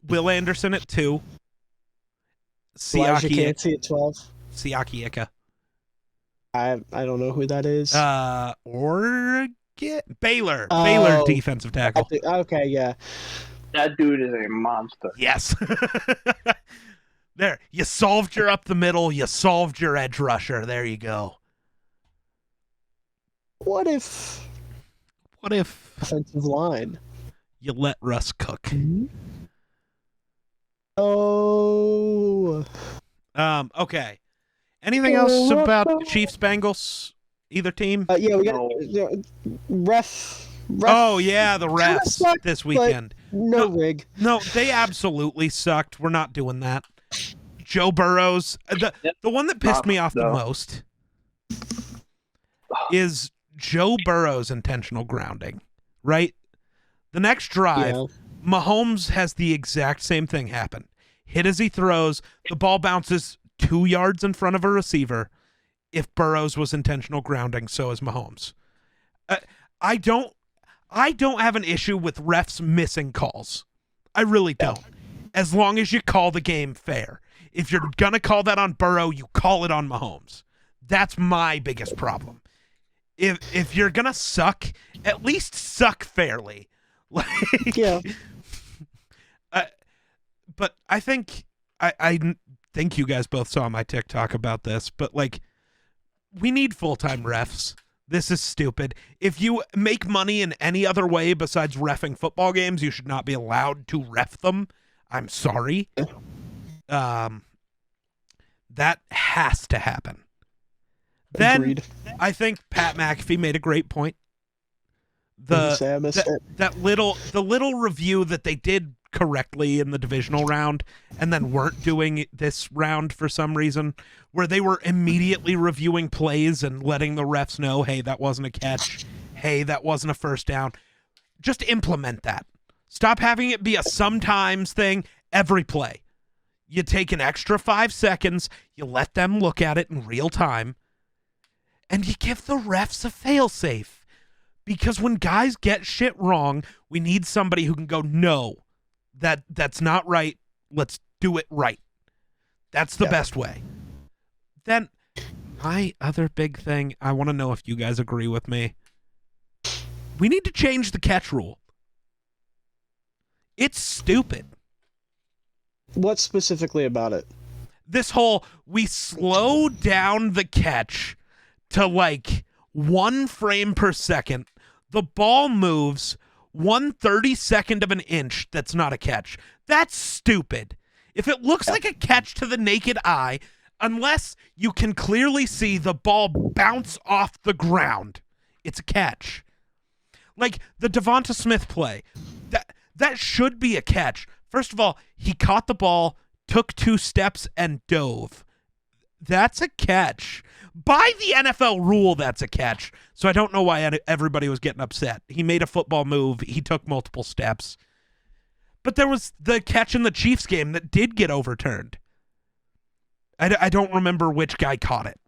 Will Anderson at 2. Elijah Cansey at 12. Siaki Ika. I don't know who that is. Oregon? Baylor. Baylor defensive tackle. Okay, yeah. That dude is a monster. Yes. There. You solved your up the middle. You solved your edge rusher. There you go. What if offensive line? You let Russ cook. Mm-hmm. Oh. Okay. Anything else about Chiefs Bengals? Either team? Yeah, we got ref. Oh yeah, the refs sucked, this weekend. No rig. No, they absolutely sucked. We're not doing that. Joe Burrows, the one that pissed me off the most is Joe Burrow's intentional grounding. Right? The next drive, Mahomes has the exact same thing happen. Hit as he throws, the ball bounces 2 yards in front of a receiver. If Burrows was intentional grounding, so is Mahomes. I don't have an issue with refs missing calls. I really don't. As long as you call the game fair. If you're going to call that on Burrow, you call it on Mahomes. That's my biggest problem. If you're going to suck, at least suck fairly. Yeah. But I think I think you guys both saw my TikTok about this, but like, we need full-time refs. This is stupid. If you make money in any other way besides reffing football games, you should not be allowed to ref them. I'm sorry. That has to happen. Agreed. Then I think Pat McAfee made a great point. The little review that they did correctly in the divisional round and then weren't doing this round for some reason, where they were immediately reviewing plays and letting the refs know, hey, that wasn't a catch, hey, that wasn't a first down. Just implement that. Stop having it be a sometimes thing every play. You take an extra 5 seconds, you let them look at it in real time, and you give the refs a fail-safe. Because when guys get shit wrong, we need somebody who can go, no, that's not right. Let's do it right. That's the best way. Then my other big thing, I want to know if you guys agree with me. We need to change the catch rule. It's stupid. What specifically about it? This whole, we slow down the catch to like 1 frame per second. The ball moves 1/32 of an inch. That's not a catch. That's stupid. If it looks like a catch to the naked eye, unless you can clearly see the ball bounce off the ground, it's a catch. Like the Devonta Smith play, that should be a catch. First of all, he caught the ball, took 2 steps, and dove. That's a catch. By the NFL rule, that's a catch. So I don't know why everybody was getting upset. He made a football move. He took multiple steps. But there was the catch in the Chiefs game that did get overturned. I don't remember which guy caught it.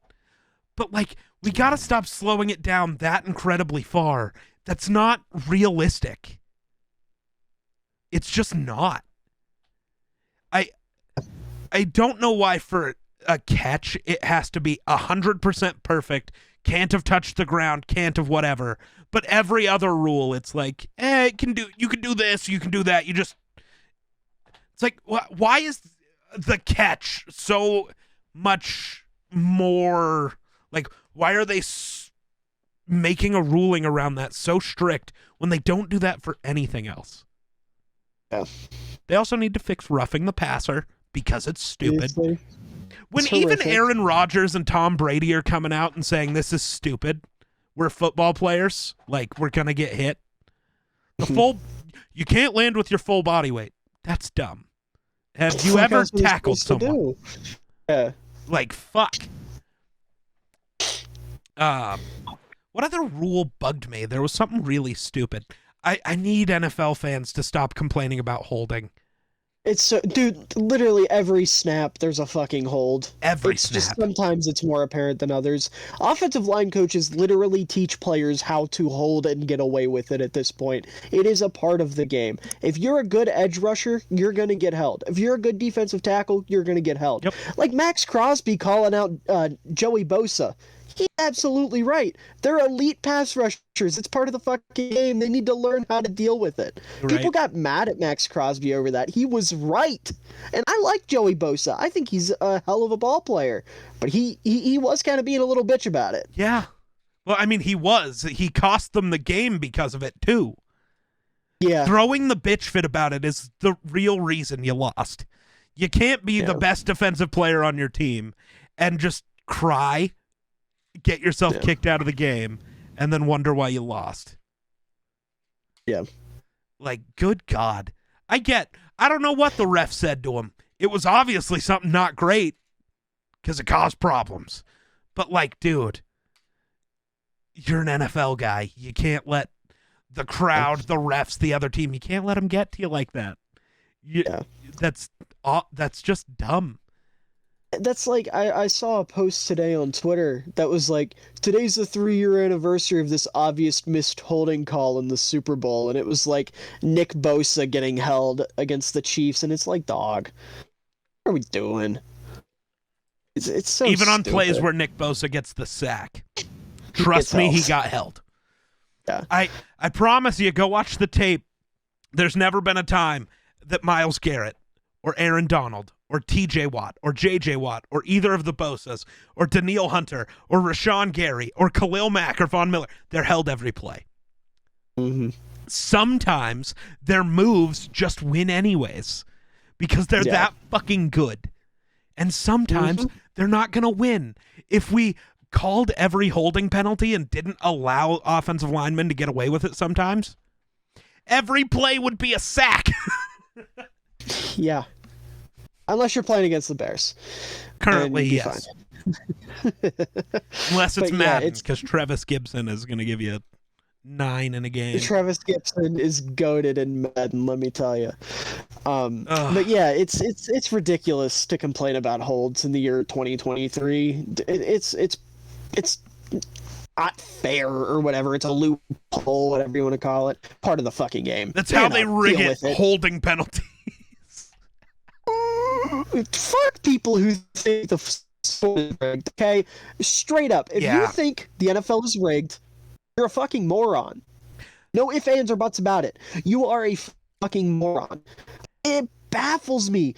But, like, we got to stop slowing it down that incredibly far. That's not realistic. It's just not. I don't know why for a catch it has to be 100% perfect, can't have touched the ground, can't have whatever. But every other rule, it's like, you can do this, you can do that. It's like, why is the catch so much more, like, why are they making a ruling around that so strict when they don't do that for anything else? Yeah. They also need to fix roughing the passer because it's stupid. Seriously? When It's even horrific. Aaron Rodgers and Tom Brady are coming out and saying this is stupid, we're football players, like we're gonna get hit. You can't land with your full body weight. That's dumb. Have you Fuck ever else are they tackled supposed to someone? do? Yeah. Like, fuck. What other rule bugged me? There was something really stupid. I need NFL fans to stop complaining about holding. It's so, dude, literally every snap there's a fucking hold. It's just sometimes it's more apparent than others. Offensive line coaches literally teach players how to hold and get away with it at this point. It is a part of the game. If you're a good edge rusher, you're going to get held. If you're a good defensive tackle, you're going to get held. Yep. Like Max Crosby calling out Joey Bosa. He's absolutely right. They're elite pass rushers. It's part of the fucking game. They need to learn how to deal with it. Right. People got mad at Max Crosby over that. He was right. And I like Joey Bosa. I think he's a hell of a ball player. But he was kind of being a little bitch about it. Yeah. Well, I mean, he was. He cost them the game because of it, too. Yeah. Throwing the bitch fit about it is the real reason you lost. You can't be the best defensive player on your team and just cry, get yourself kicked out of the game, and then wonder why you lost. Yeah. Like, good God. I don't know what the ref said to him. It was obviously something not great because it caused problems. But, like, dude, you're an NFL guy. You can't let the crowd, the refs, the other team, you can't let them get to you like that. That's just dumb. That's like, I saw a post today on Twitter that was like, today's the 3-year anniversary of this obvious missed holding call in the Super Bowl, and it was like Nick Bosa getting held against the Chiefs, and it's like, dog, what are we doing? It's so even on stupid. plays where Nick Bosa gets the sack. Trust me, he got held. Yeah. I promise you, go watch the tape. There's never been a time that Myles Garrett or Aaron Donald or TJ Watt or JJ Watt or either of the Bosas or Daniil Hunter or Rashawn Gary or Khalil Mack or Von Miller, they're held every play. Mm-hmm. Sometimes their moves just win anyways because they're that fucking good. And sometimes they're not going to win. If we called every holding penalty and didn't allow offensive linemen to get away with it sometimes, every play would be a sack. Yeah. Unless you're playing against the Bears. Currently, yes. Unless it's But Madden, because Travis Gibson is going to give you 9 in a game. Travis Gibson is goated in Madden, let me tell you. But yeah, it's ridiculous to complain about holds in the year 2023. It's not fair or whatever. It's a loophole, whatever you want to call it. Part of the fucking game. That's how they rig it. Holding penalties. Fuck people who think the sport is rigged, okay? Straight up. If you think the NFL is rigged, you're a fucking moron. No ifs, ands, or buts about it. You are a fucking moron. It baffles me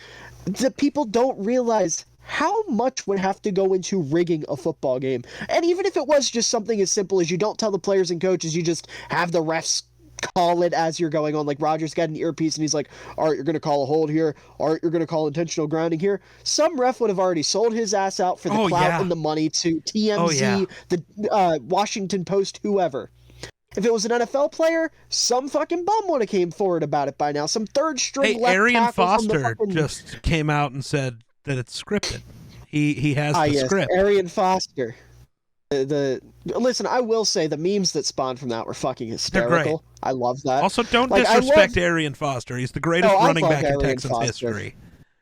that people don't realize how much would have to go into rigging a football game. And even if it was just something as simple as you don't tell the players and coaches, you just have the refs call it as you're going on. Like Rodgers got an earpiece and he's like, all right, you're going to call a hold here. All right, you're going to call intentional grounding here. Some ref would have already sold his ass out for the clout and the money to TMZ, the Washington Post, whoever. If it was an NFL player, some fucking bum would have came forward about it by now. Some third string left Arian tackle Foster just came out and said that it's scripted. He has the script. Arian Foster. Listen, I will say the memes that spawned from that were fucking hysterical. I love that. Also, don't disrespect Arian Foster. He's the greatest running back in Texans history.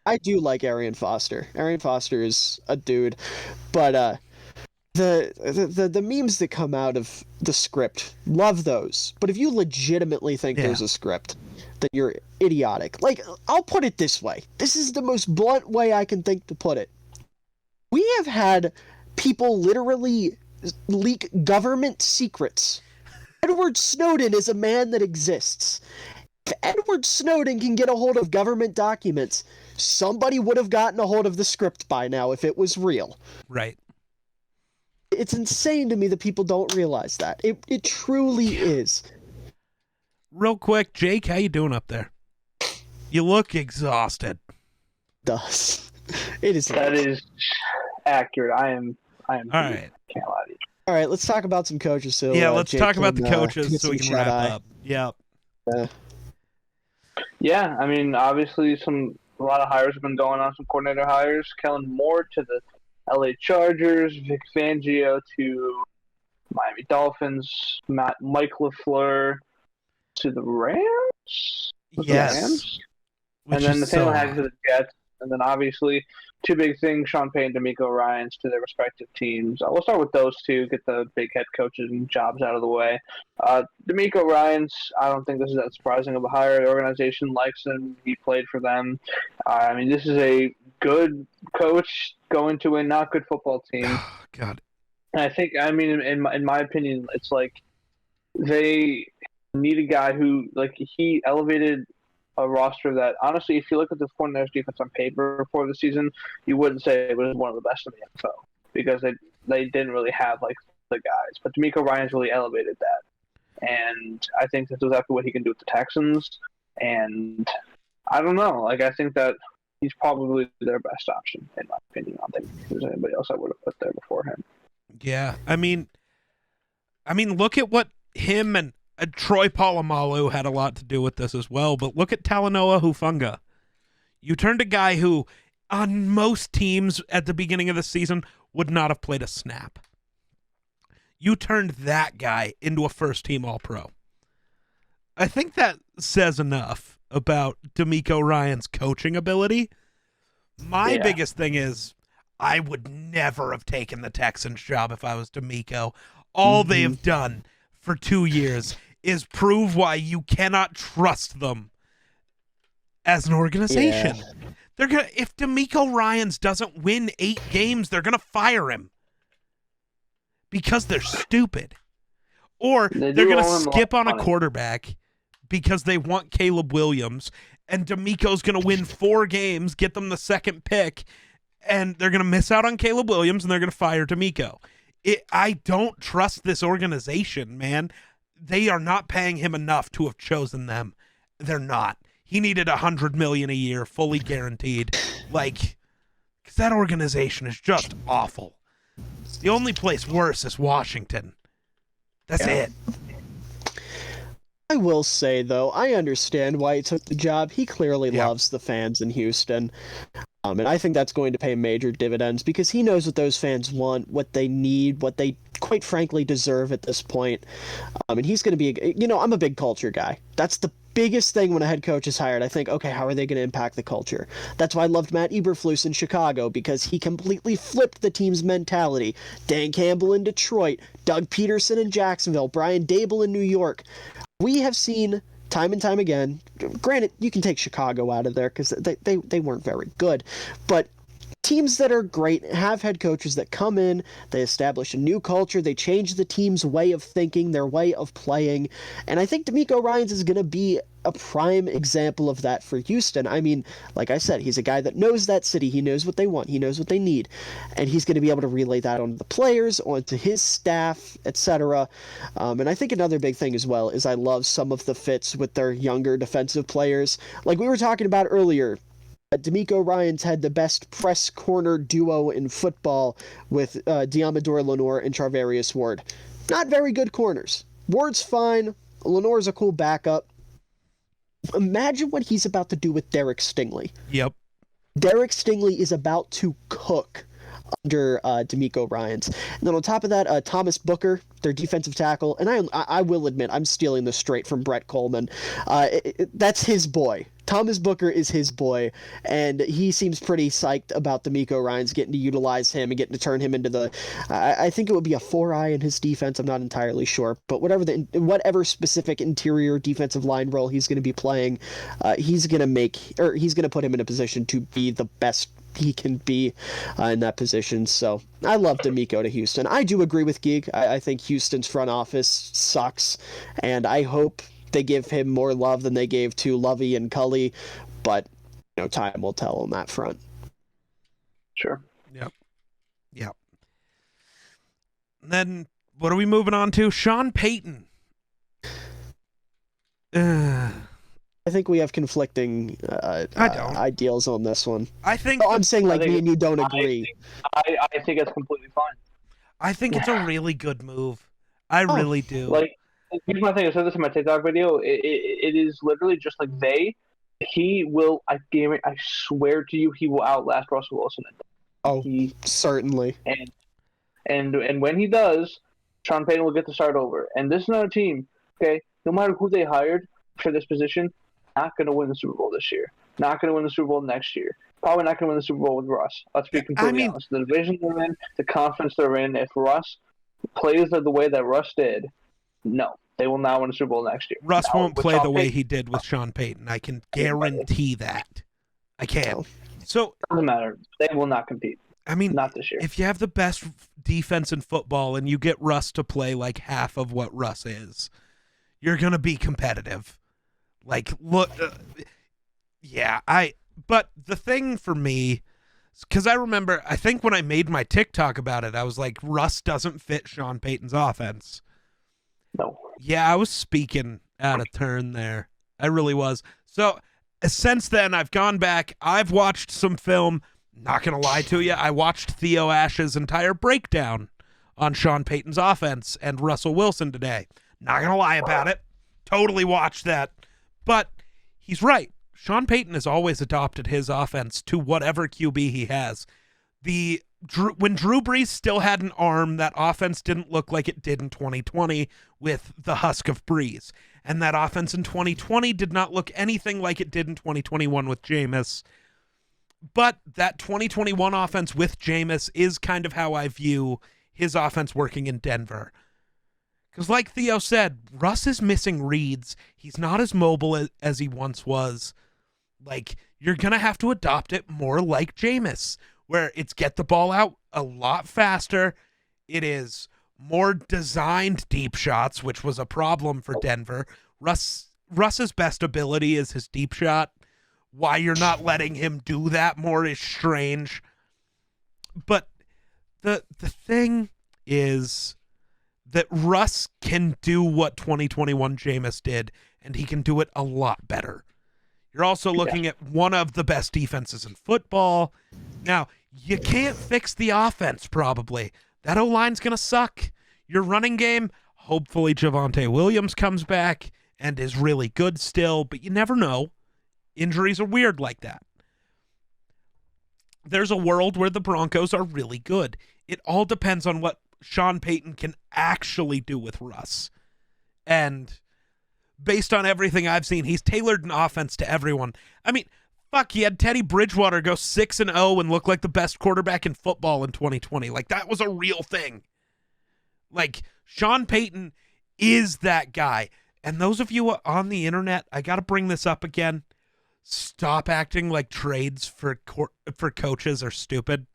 I do like Arian Foster. Arian Foster is a dude, but the memes that come out of the script, love those. But if you legitimately think there's a script, then you're idiotic. Like, I'll put it this way. This is the most blunt way I can think to put it. We have had people literally leak government secrets. Edward Snowden is a man that exists. If Edward Snowden can get a hold of government documents, somebody would have gotten a hold of the script by now if it was real. Right. It's insane to me that people don't realize that. It truly is. Real quick, Jake, how you doing up there? You look exhausted. Does. It is. That is accurate. I am. All right. Can't lie to you. All right, let's talk about some coaches. So Yeah, let's Jake talk about the can, coaches get so we some can wrap shut-eye. up. Yep. Yeah, I mean, obviously, a lot of hires have been going on. Some coordinator hires: Kellen Moore to the LA Chargers, Vic Fangio to Miami Dolphins, Mike LaFleur to the Rams. Yes. Rams? Which And then is Nathaniel so Hackett to the Jets. And then obviously, two big things: Sean Payton, D'Amico Ryans to their respective teams. We'll start with those two. Get the big head coaches and jobs out of the way. D'Amico Ryans, I don't think this is that surprising of a hire. The organization likes him. He played for them. I mean, this is a good coach going to a not good football team. God. And I think, I mean, in my opinion, it's like they need a guy who, like, he elevated a roster that, honestly, if you look at the 49ers defense on paper before the season, you wouldn't say it was one of the best in the NFL because they didn't really have, like, the guys. But D'Amico Ryans really elevated that. And I think that's exactly what he can do with the Texans. And I don't know. Like, I think that he's probably their best option, in my opinion. I don't think there's anybody else I would have put there before him. Yeah, I mean, look at what him and Troy Polamalu had a lot to do with this as well. But look at Talanoa Hufanga. You turned a guy who, on most teams at the beginning of the season, would not have played a snap. You turned that guy into a first-team All-Pro. I think that says enough about D'Amico Ryans' coaching ability. My biggest thing is, I would never have taken the Texans job if I was D'Amico. All they have done for 2 years is prove why you cannot trust them as an organization. Yeah. They're gonna, if D'Amico Ryans doesn't win 8 games, they're gonna fire him because they're stupid, or they're gonna skip on a quarterback because they want Caleb Williams, and D'Amico's gonna win 4 games, get them the second pick, and they're gonna miss out on Caleb Williams, and they're gonna fire D'Amico. I don't trust this organization, man. They are not paying him enough to have chosen them. They're not. He needed $100 million a year, fully guaranteed. Like, because that organization is just awful. The only place worse is Washington. That's it. I will say, though, I understand why he took the job. He clearly loves the fans in Houston. And I think that's going to pay major dividends because he knows what those fans want, what they need, what they quite frankly deserve at this point. And he's going to be, I'm a big culture guy. That's the biggest thing when a head coach is hired. I think, okay, how are they going to impact the culture? That's why I loved Matt Eberflus in Chicago because he completely flipped the team's mentality. Dan Campbell in Detroit, Doug Peterson in Jacksonville, Brian Dable in New York. We have seen time and time again, granted, you can take Chicago out of there because they weren't very good, but teams that are great have head coaches that come in, they establish a new culture, they change the team's way of thinking, their way of playing, and I think D'Amico Ryans is going to be a prime example of that for Houston. I mean, like I said, he's a guy that knows that city, he knows what they want, he knows what they need, and he's going to be able to relay that onto the players, onto his staff, etc. And I think another big thing as well is I love some of the fits with their younger defensive players. Like we were talking about earlier, D'Amico Ryans had the best press corner duo in football with Diamador Lenore and Charvarius Ward. Not very good corners. Ward's fine. Lenore's a cool backup. Imagine what he's about to do with Derek Stingley. Yep. Derek Stingley is about to cook under D'Amico Ryans. And then on top of that, Thomas Booker, their defensive tackle, and I will admit, I'm stealing this straight from Brett Coleman. That's his boy. Thomas Booker is his boy, and he seems pretty psyched about D'Amico Ryans getting to utilize him and getting to turn him into the... I think it would be a 4-eye in his defense, I'm not entirely sure, but whatever specific interior defensive line role he's going to be playing, he's going to put him in a position to be the best he can be in that position. So I love D'Amico to Houston. I do agree with Geek. I think Houston's front office sucks, and I hope they give him more love than they gave to Lovey and Cully, but time will tell on that front. Sure. Yep. And then what are we moving on to? Sean Payton. I think we have conflicting I don't. ideals on this one. I think I'm saying like me think- and you don't agree. I think it's completely fine. I think it's a really good move. I Oh, really do. Like, here's my thing. I said this in my TikTok video. It is literally just like he will. I swear to you, he will outlast Russell Wilson. Oh, He certainly. and when he does, Sean Payton will get to start over. And this is not a team. Okay, no matter who they hired for this position, not going to win the Super Bowl this year. Not going to win the Super Bowl next year. Probably not going to win the Super Bowl with Russ. Let's be completely honest. The division they're in, the conference they're in, if Russ plays the way that Russ did, no, they will not win the Super Bowl next year. Russ now, won't play the way Payton, he did with Sean Payton. I can guarantee that. I can. No. So doesn't matter. They will not compete. I mean, not this year. If you have the best defense in football and you get Russ to play like half of what Russ is, you're gonna be competitive. Like, look, But the thing for me, because I remember, I think when I made my TikTok about it, I was like, Russ doesn't fit Sean Payton's offense. No. Yeah, I was speaking out of turn there. I really was. So since then, I've gone back. I've watched some film. Not going to lie to you. I watched Theo Ash's entire breakdown on Sean Payton's offense and Russell Wilson today. Not going to lie about it. Totally watched that. But he's right. Sean Payton has always adopted his offense to whatever QB he has. When Drew Brees still had an arm, that offense didn't look like it did in 2020 with the husk of Brees. And that offense in 2020 did not look anything like it did in 2021 with Jameis. But that 2021 offense with Jameis is kind of how I view his offense working in Denver. Because like Theo said, Russ is missing reads. He's not as mobile as he once was. Like, you're going to have to adopt it more like Jameis, where it's get the ball out a lot faster. It is more designed deep shots, which was a problem for Denver. Russ's best ability is his deep shot. Why you're not letting him do that more is strange. But the thing is that Russ can do what 2021 Jameis did, and he can do it a lot better. You're also looking at one of the best defenses in football. Now, you can't fix the offense, probably. That O-line's going to suck. Your running game, hopefully Javonte Williams comes back and is really good still, but you never know. Injuries are weird like that. There's a world where the Broncos are really good. It all depends on what Sean Payton can actually do with Russ. And based on everything I've seen, he's tailored an offense to everyone. I mean, fuck, he had Teddy Bridgewater go 6-0 and look like the best quarterback in football in 2020. Like, that was a real thing. Like, Sean Payton is that guy. And those of you on the internet, I got to bring this up again. Stop acting like trades for coaches are stupid.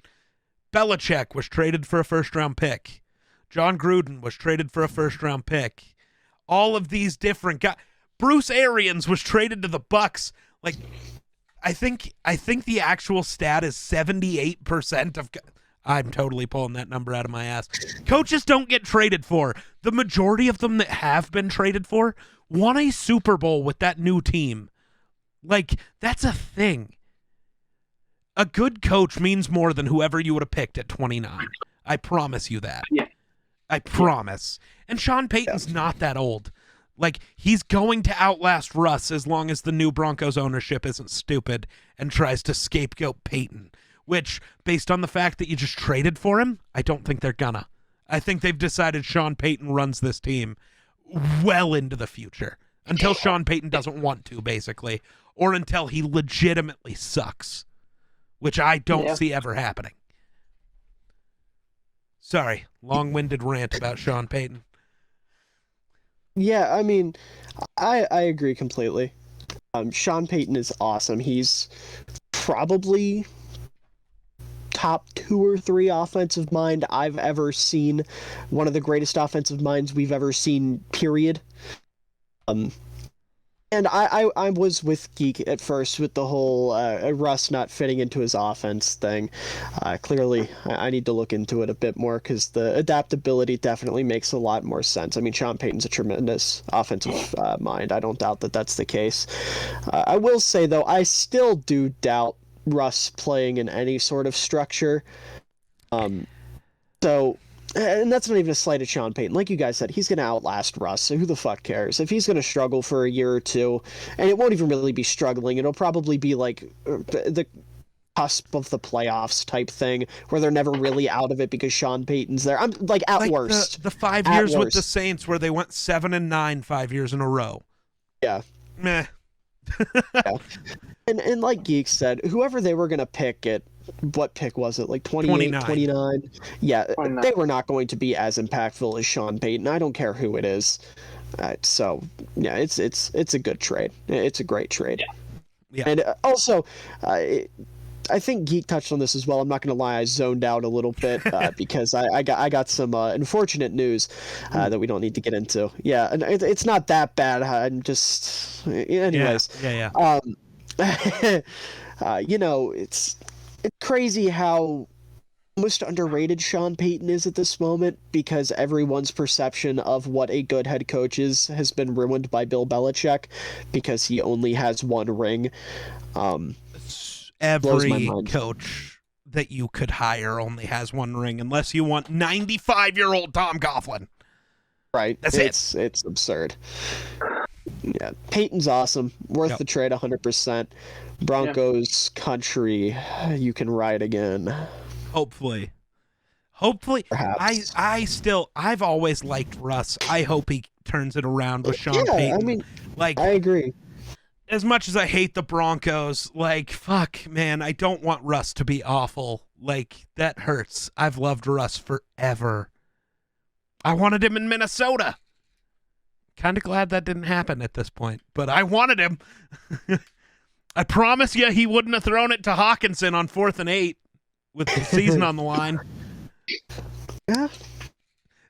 Belichick was traded for a first-round pick. John Gruden was traded for a first-round pick. All of these different guys. Bruce Arians was traded to the Bucks. Like, I think the actual stat is 78% of. I'm totally pulling that number out of my ass. Coaches don't get traded for. The majority of them that have been traded for won a Super Bowl with that new team. Like, that's a thing. A good coach means more than whoever you would have picked at 29. I promise you that. Yeah. I promise. And Sean Payton's not that old. Like, he's going to outlast Russ as long as the new Broncos ownership isn't stupid and tries to scapegoat Payton, which, based on the fact that you just traded for him, I don't think they're gonna. I think they've decided Sean Payton runs this team well into the future. Until Sean Payton doesn't want to, basically. Or until he legitimately sucks. Which I don't see ever happening. Sorry, long-winded rant about Sean Payton. Yeah, I mean, I agree completely. Sean Payton is awesome. He's probably top 2 or 3 offensive mind I've ever seen. One of the greatest offensive minds we've ever seen, period. And I was with Geek at first with the whole Russ not fitting into his offense thing. Clearly, I need to look into it a bit more because the adaptability definitely makes a lot more sense. I mean, Sean Payton's a tremendous offensive mind. I don't doubt that that's the case. I will say, though, I still do doubt Russ playing in any sort of structure. So, and that's not even a slight at Sean Payton. Like you guys said, he's going to outlast Russ, so who the fuck cares? If he's going to struggle for a year or two, and it won't even really be struggling, it'll probably be like the cusp of the playoffs type thing, where they're never really out of it because Sean Payton's there. I'm like, at worst. The 5 years with the Saints where they went 7-9 5 years in a row. Yeah. Meh. Yeah. And like Geek said, whoever they were going to pick at, what pick was it? Like 28, 29? Yeah, 29. They were not going to be as impactful as Sean Payton. I don't care who it is. So, yeah, it's a good trade. It's a great trade. Yeah. And also, I think Geek touched on this as well. I'm not going to lie, I zoned out a little bit because I got some unfortunate news that we don't need to get into. Yeah, and it's not that bad. I'm just, anyways. Yeah. You know, it's crazy how most underrated Sean Payton is at this moment because everyone's perception of what a good head coach is has been ruined by Bill Belichick because he only has one ring. Every coach that you could hire only has one ring unless you want 95-year-old Tom Coughlin. Right. That's it. It's absurd. Yeah. Peyton's awesome. Worth the trade 100%. Broncos country, you can ride again. Hopefully. Perhaps. I've always liked Russ. I hope he turns it around with Sean Payton. I mean, like, I agree. As much as I hate the Broncos, like, fuck, man, I don't want Russ to be awful. Like, that hurts. I've loved Russ forever. I wanted him in Minnesota. Kind of glad that didn't happen at this point, but I wanted him. I promise you he wouldn't have thrown it to Hawkinson on 4th and 8 with the season on the line. Yeah.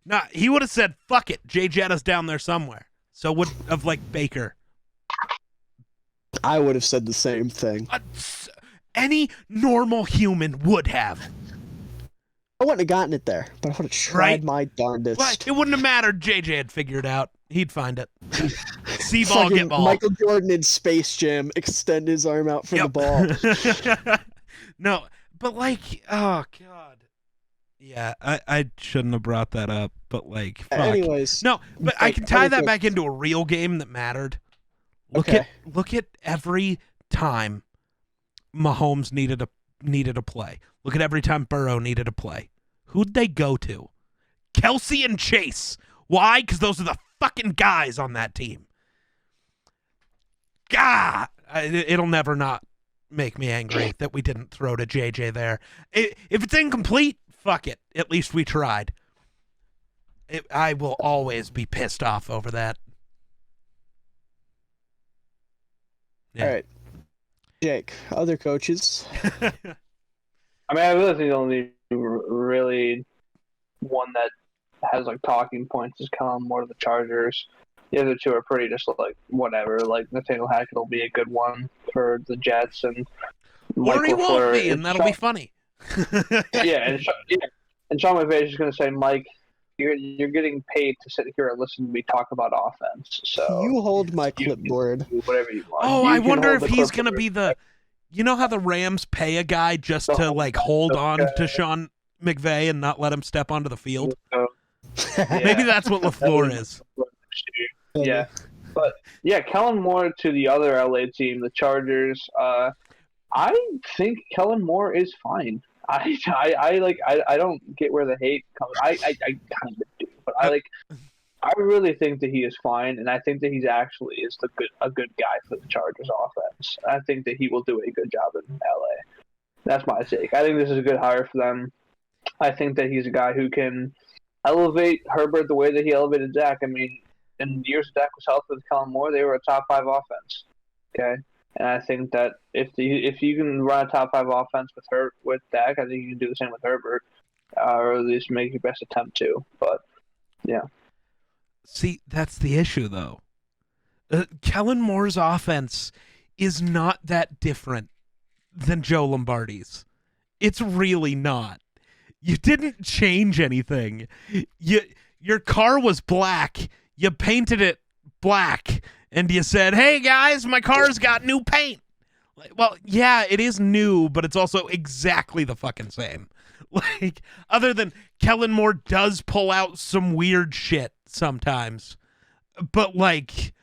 Nah, he would have said, fuck it, Jay Jetta's down there somewhere. So would have, like, Baker. I would have said the same thing. Any normal human would have. I wouldn't have gotten it there, but I would have tried my darndest. But it wouldn't have mattered. JJ had figured out. He'd find it. See ball, get ball. Michael Jordan in Space Jam, extend his arm out for the ball. No, but like, oh, God. Yeah, I shouldn't have brought that up, but like, fuck. Anyways. No, but I can tie that back into a real game that mattered. Look at every time Mahomes needed a play. Look at every time Burrow needed a play. Who'd they go to? Kelsey and Chase. Why? Because those are the fucking guys on that team. God, it'll never not make me angry that we didn't throw to JJ there. If it's incomplete, fuck it. At least we tried. I will always be pissed off over that. Yeah. All right. Jake, other coaches. I mean, I really think the only really one that has like talking points is Kellen Moore to the Chargers. The other two are pretty just like whatever. Like Nathaniel Hackett will be a good one for the Jets, and or he won't be, and that'll be funny. And Sean McVay is just going to say, Mike, you're getting paid to sit here and listen to me talk about offense. So you hold my clipboard. You whatever you want. Oh, I wonder if he's going to be the. You know how the Rams pay a guy just to like hold on to Sean McVay and not let him step onto the field? Maybe that's what LaFleur is. Yeah. But yeah, Kellen Moore to the other LA team, the Chargers. I think Kellen Moore is fine. I don't get where the hate comes. I kind of do, but I really think that he is fine, and I think that he's actually is a good guy for the Chargers offense. I think that he will do a good job in LA. That's my take. I think this is a good hire for them. I think that he's a guy who can elevate Herbert the way that he elevated Dak. I mean, in the years Dak was healthy with Kellen Moore, they were a top 5 offense. Okay, and I think that if you can run a top 5 offense with Dak, I think you can do the same with Herbert, or at least make your best attempt to. But yeah. See, that's the issue, though. Kellen Moore's offense is not that different than Joe Lombardi's. It's really not. You didn't change anything. Your car was black. You painted it black, and you said, "Hey guys, my car's got new paint." Well, yeah, it is new, but it's also exactly the fucking same. Like, other than Kellen Moore does pull out some weird shit sometimes, but like,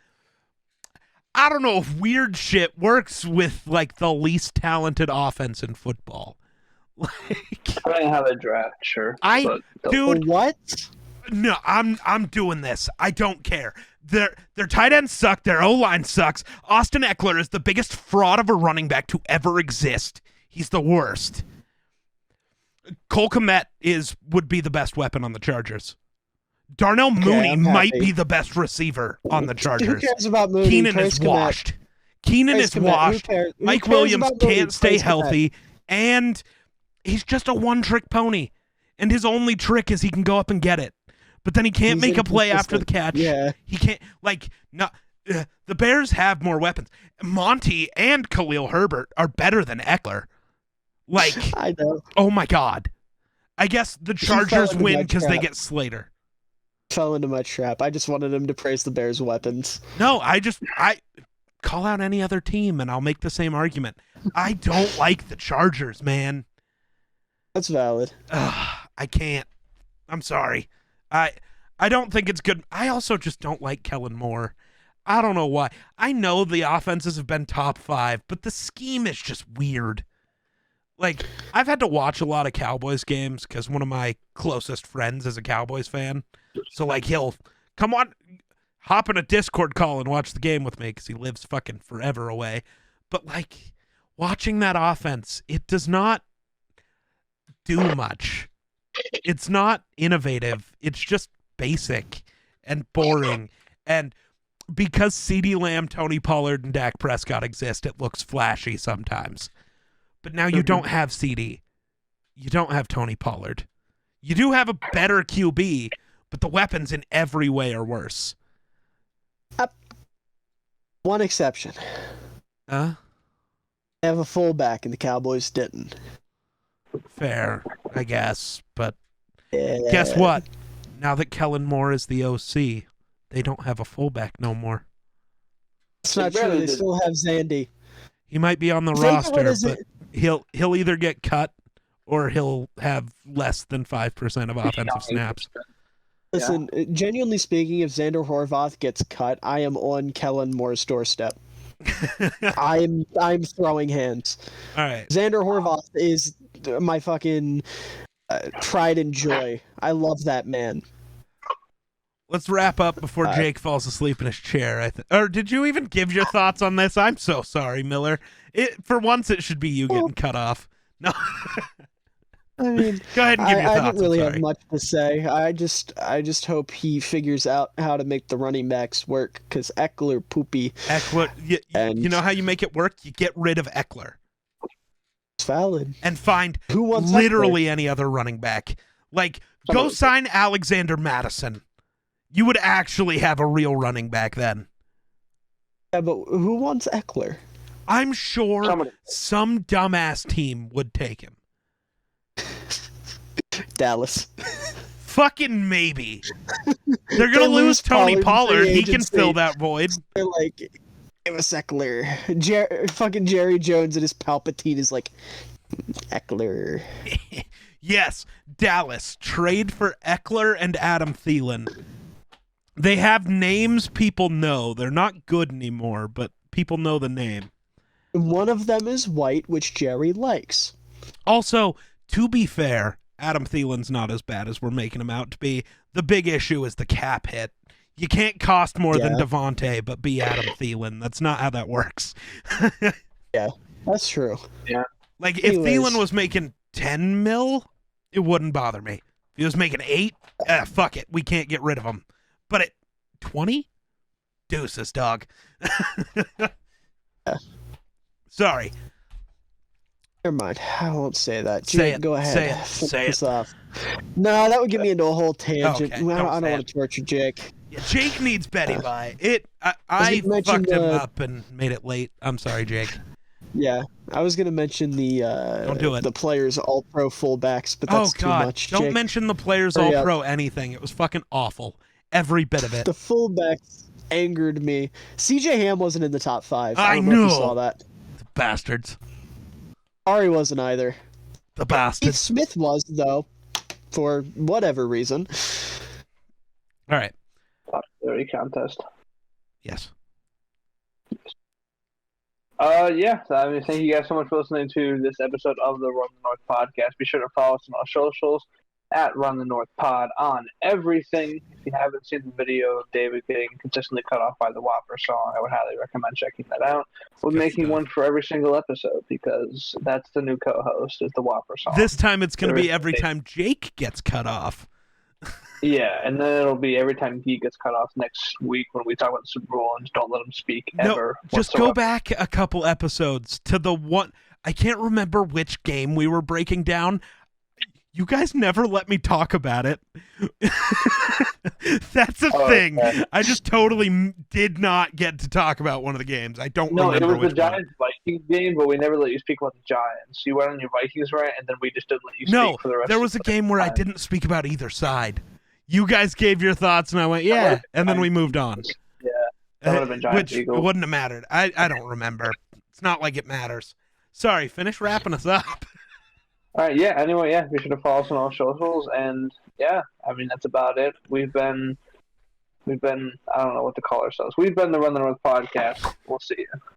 I don't know if weird shit works with like the least talented offense in football. Like, I didn't have a draft, sure. Dude, what? No, I'm doing this. I don't care. Their tight ends suck. Their O-line sucks. Austin Eckler is the biggest fraud of a running back to ever exist. He's the worst. Cole Kmet would be the best weapon on the Chargers. Darnell Mooney might be the best receiver on the Chargers. Who cares about Mooney? Keenan is washed. Keenan is washed. Mike Williams can't stay healthy, and he's just a one-trick pony. And his only trick is he can go up and get it. But then he can't make a play after the catch. Yeah. He can't, the Bears have more weapons. Monty and Khalil Herbert are better than Eckler. Like, I know. Oh my God. I guess the Chargers win because they get Slater. Fell into my trap. I just wanted him to praise the Bears' weapons. No, I call out any other team and I'll make the same argument. I don't like the Chargers, man. That's valid. I can't. I'm sorry. I don't think it's good. I also just don't like Kellen Moore. I don't know why. I know the offenses have been top 5, but the scheme is just weird. Like, I've had to watch a lot of Cowboys games because one of my closest friends is a Cowboys fan. So, like, he'll come on, hop in a Discord call and watch the game with me because he lives fucking forever away. But, like, watching that offense, it does not do much. It's not innovative. It's just basic and boring. And because CeeDee Lamb, Tony Pollard, and Dak Prescott exist, it looks flashy sometimes. But now you don't have CeeDee. You don't have Tony Pollard. You do have a better QB, but the weapons in every way are worse. One exception. Huh? They have a fullback, and the Cowboys didn't. Fair, I guess. But Yeah. guess what? Now that Kellen Moore is the OC, they don't have a fullback no more. It's not true. They still have Zandy. He might be on the roster, but he'll either get cut or he'll have less than 5% of offensive snaps. Listen, genuinely speaking, if Xander Horvath gets cut, I am on Kellen Moore's doorstep. I'm throwing hands. All right. Xander Horvath is my fucking pride and joy. I love that man. Let's wrap up before Jake falls asleep in his chair. Or did you even give your thoughts on this? I'm so sorry, Miller. For once, it should be you getting cut off. No. I mean, go ahead and give your thoughts. I don't really have much to say. I just hope he figures out how to make the running backs work, because Eckler poopy. Eckler, you know how you make it work? You get rid of Eckler. It's valid. And find who wants literally Eckler? Any other running back. Like, go sign Alexander Madison. You would actually have a real running back then. Yeah, but who wants Eckler? I'm sure some dumbass team would take him. Dallas. Fucking maybe. They're going to lose Tony Pollard. He can fill that void. They're like, give us Eckler. Fucking Jerry Jones and his Palpatine is like, Eckler. Yes, Dallas. Trade for Eckler and Adam Thielen. They have names people know. They're not good anymore, but people know the name. One of them is White, which Jerry likes. Also, to be fair, Adam Thielen's not as bad as we're making him out to be. The big issue is the cap hit. You can't cost more than Devontae, but be Adam Thielen. That's not how that works. Yeah, that's true. Yeah. Like, if Thielen was making 10 mil, it wouldn't bother me. If he was making 8, fuck it. We can't get rid of him. But at 20? Deuces, dog. Sorry. Never mind. I won't say that. Say it. Go ahead. Say it. No, that would get me into a whole tangent. Okay, I don't want to torture Jake. Yeah, Jake needs Betty by. I gonna mention fucked him up and made it late. I'm sorry, Jake. Yeah, I was gonna mention the Don't do it. the players all-pro fullbacks, but that's too much. Don't Jake, mention the players hurry up. all-pro anything. It was fucking awful. Every bit of it. The fullbacks angered me. CJ Ham wasn't in the top 5. I don't know if you know. saw that. The bastards. Ari wasn't either. The Steve bastards. Smith was, though, for whatever reason. All right. Popularity contest. Yes. Yeah. So, I mean, thank you guys so much for listening to this episode of the Run the North podcast. Be sure to follow us on our socials at Run the North Pod on everything. If you haven't seen the video of David getting consistently cut off by the Whopper song, I would highly recommend checking that out. We're making one for every single episode because that's the new co-host is the Whopper song. This time it's going to be every time Jake gets cut off. Yeah, and then it'll be every time Geek gets cut off next week when we talk about the Super Bowl and just don't let him speak ever. Just go back a couple episodes to the one. I can't remember which game we were breaking down. You guys never let me talk about it. That's a thing. Okay. I just totally did not get to talk about one of the games. I don't remember. No, it was the Giants-Vikings game, but we never let you speak about the Giants. You went on your Vikings rant, and then we just didn't let you speak for the rest of the time. There was a game where I didn't speak about either side. You guys gave your thoughts, and I went, yeah, and then we moved on. Yeah, that would have been Giants Eagles. It wouldn't have mattered. I don't remember. It's not like it matters. Sorry, finish wrapping us up. All right, yeah, anyway, yeah, be sure to follow us on all socials, and yeah, I mean, that's about it. We've been, I don't know what to call ourselves. We've been the Run the North podcast. We'll see you.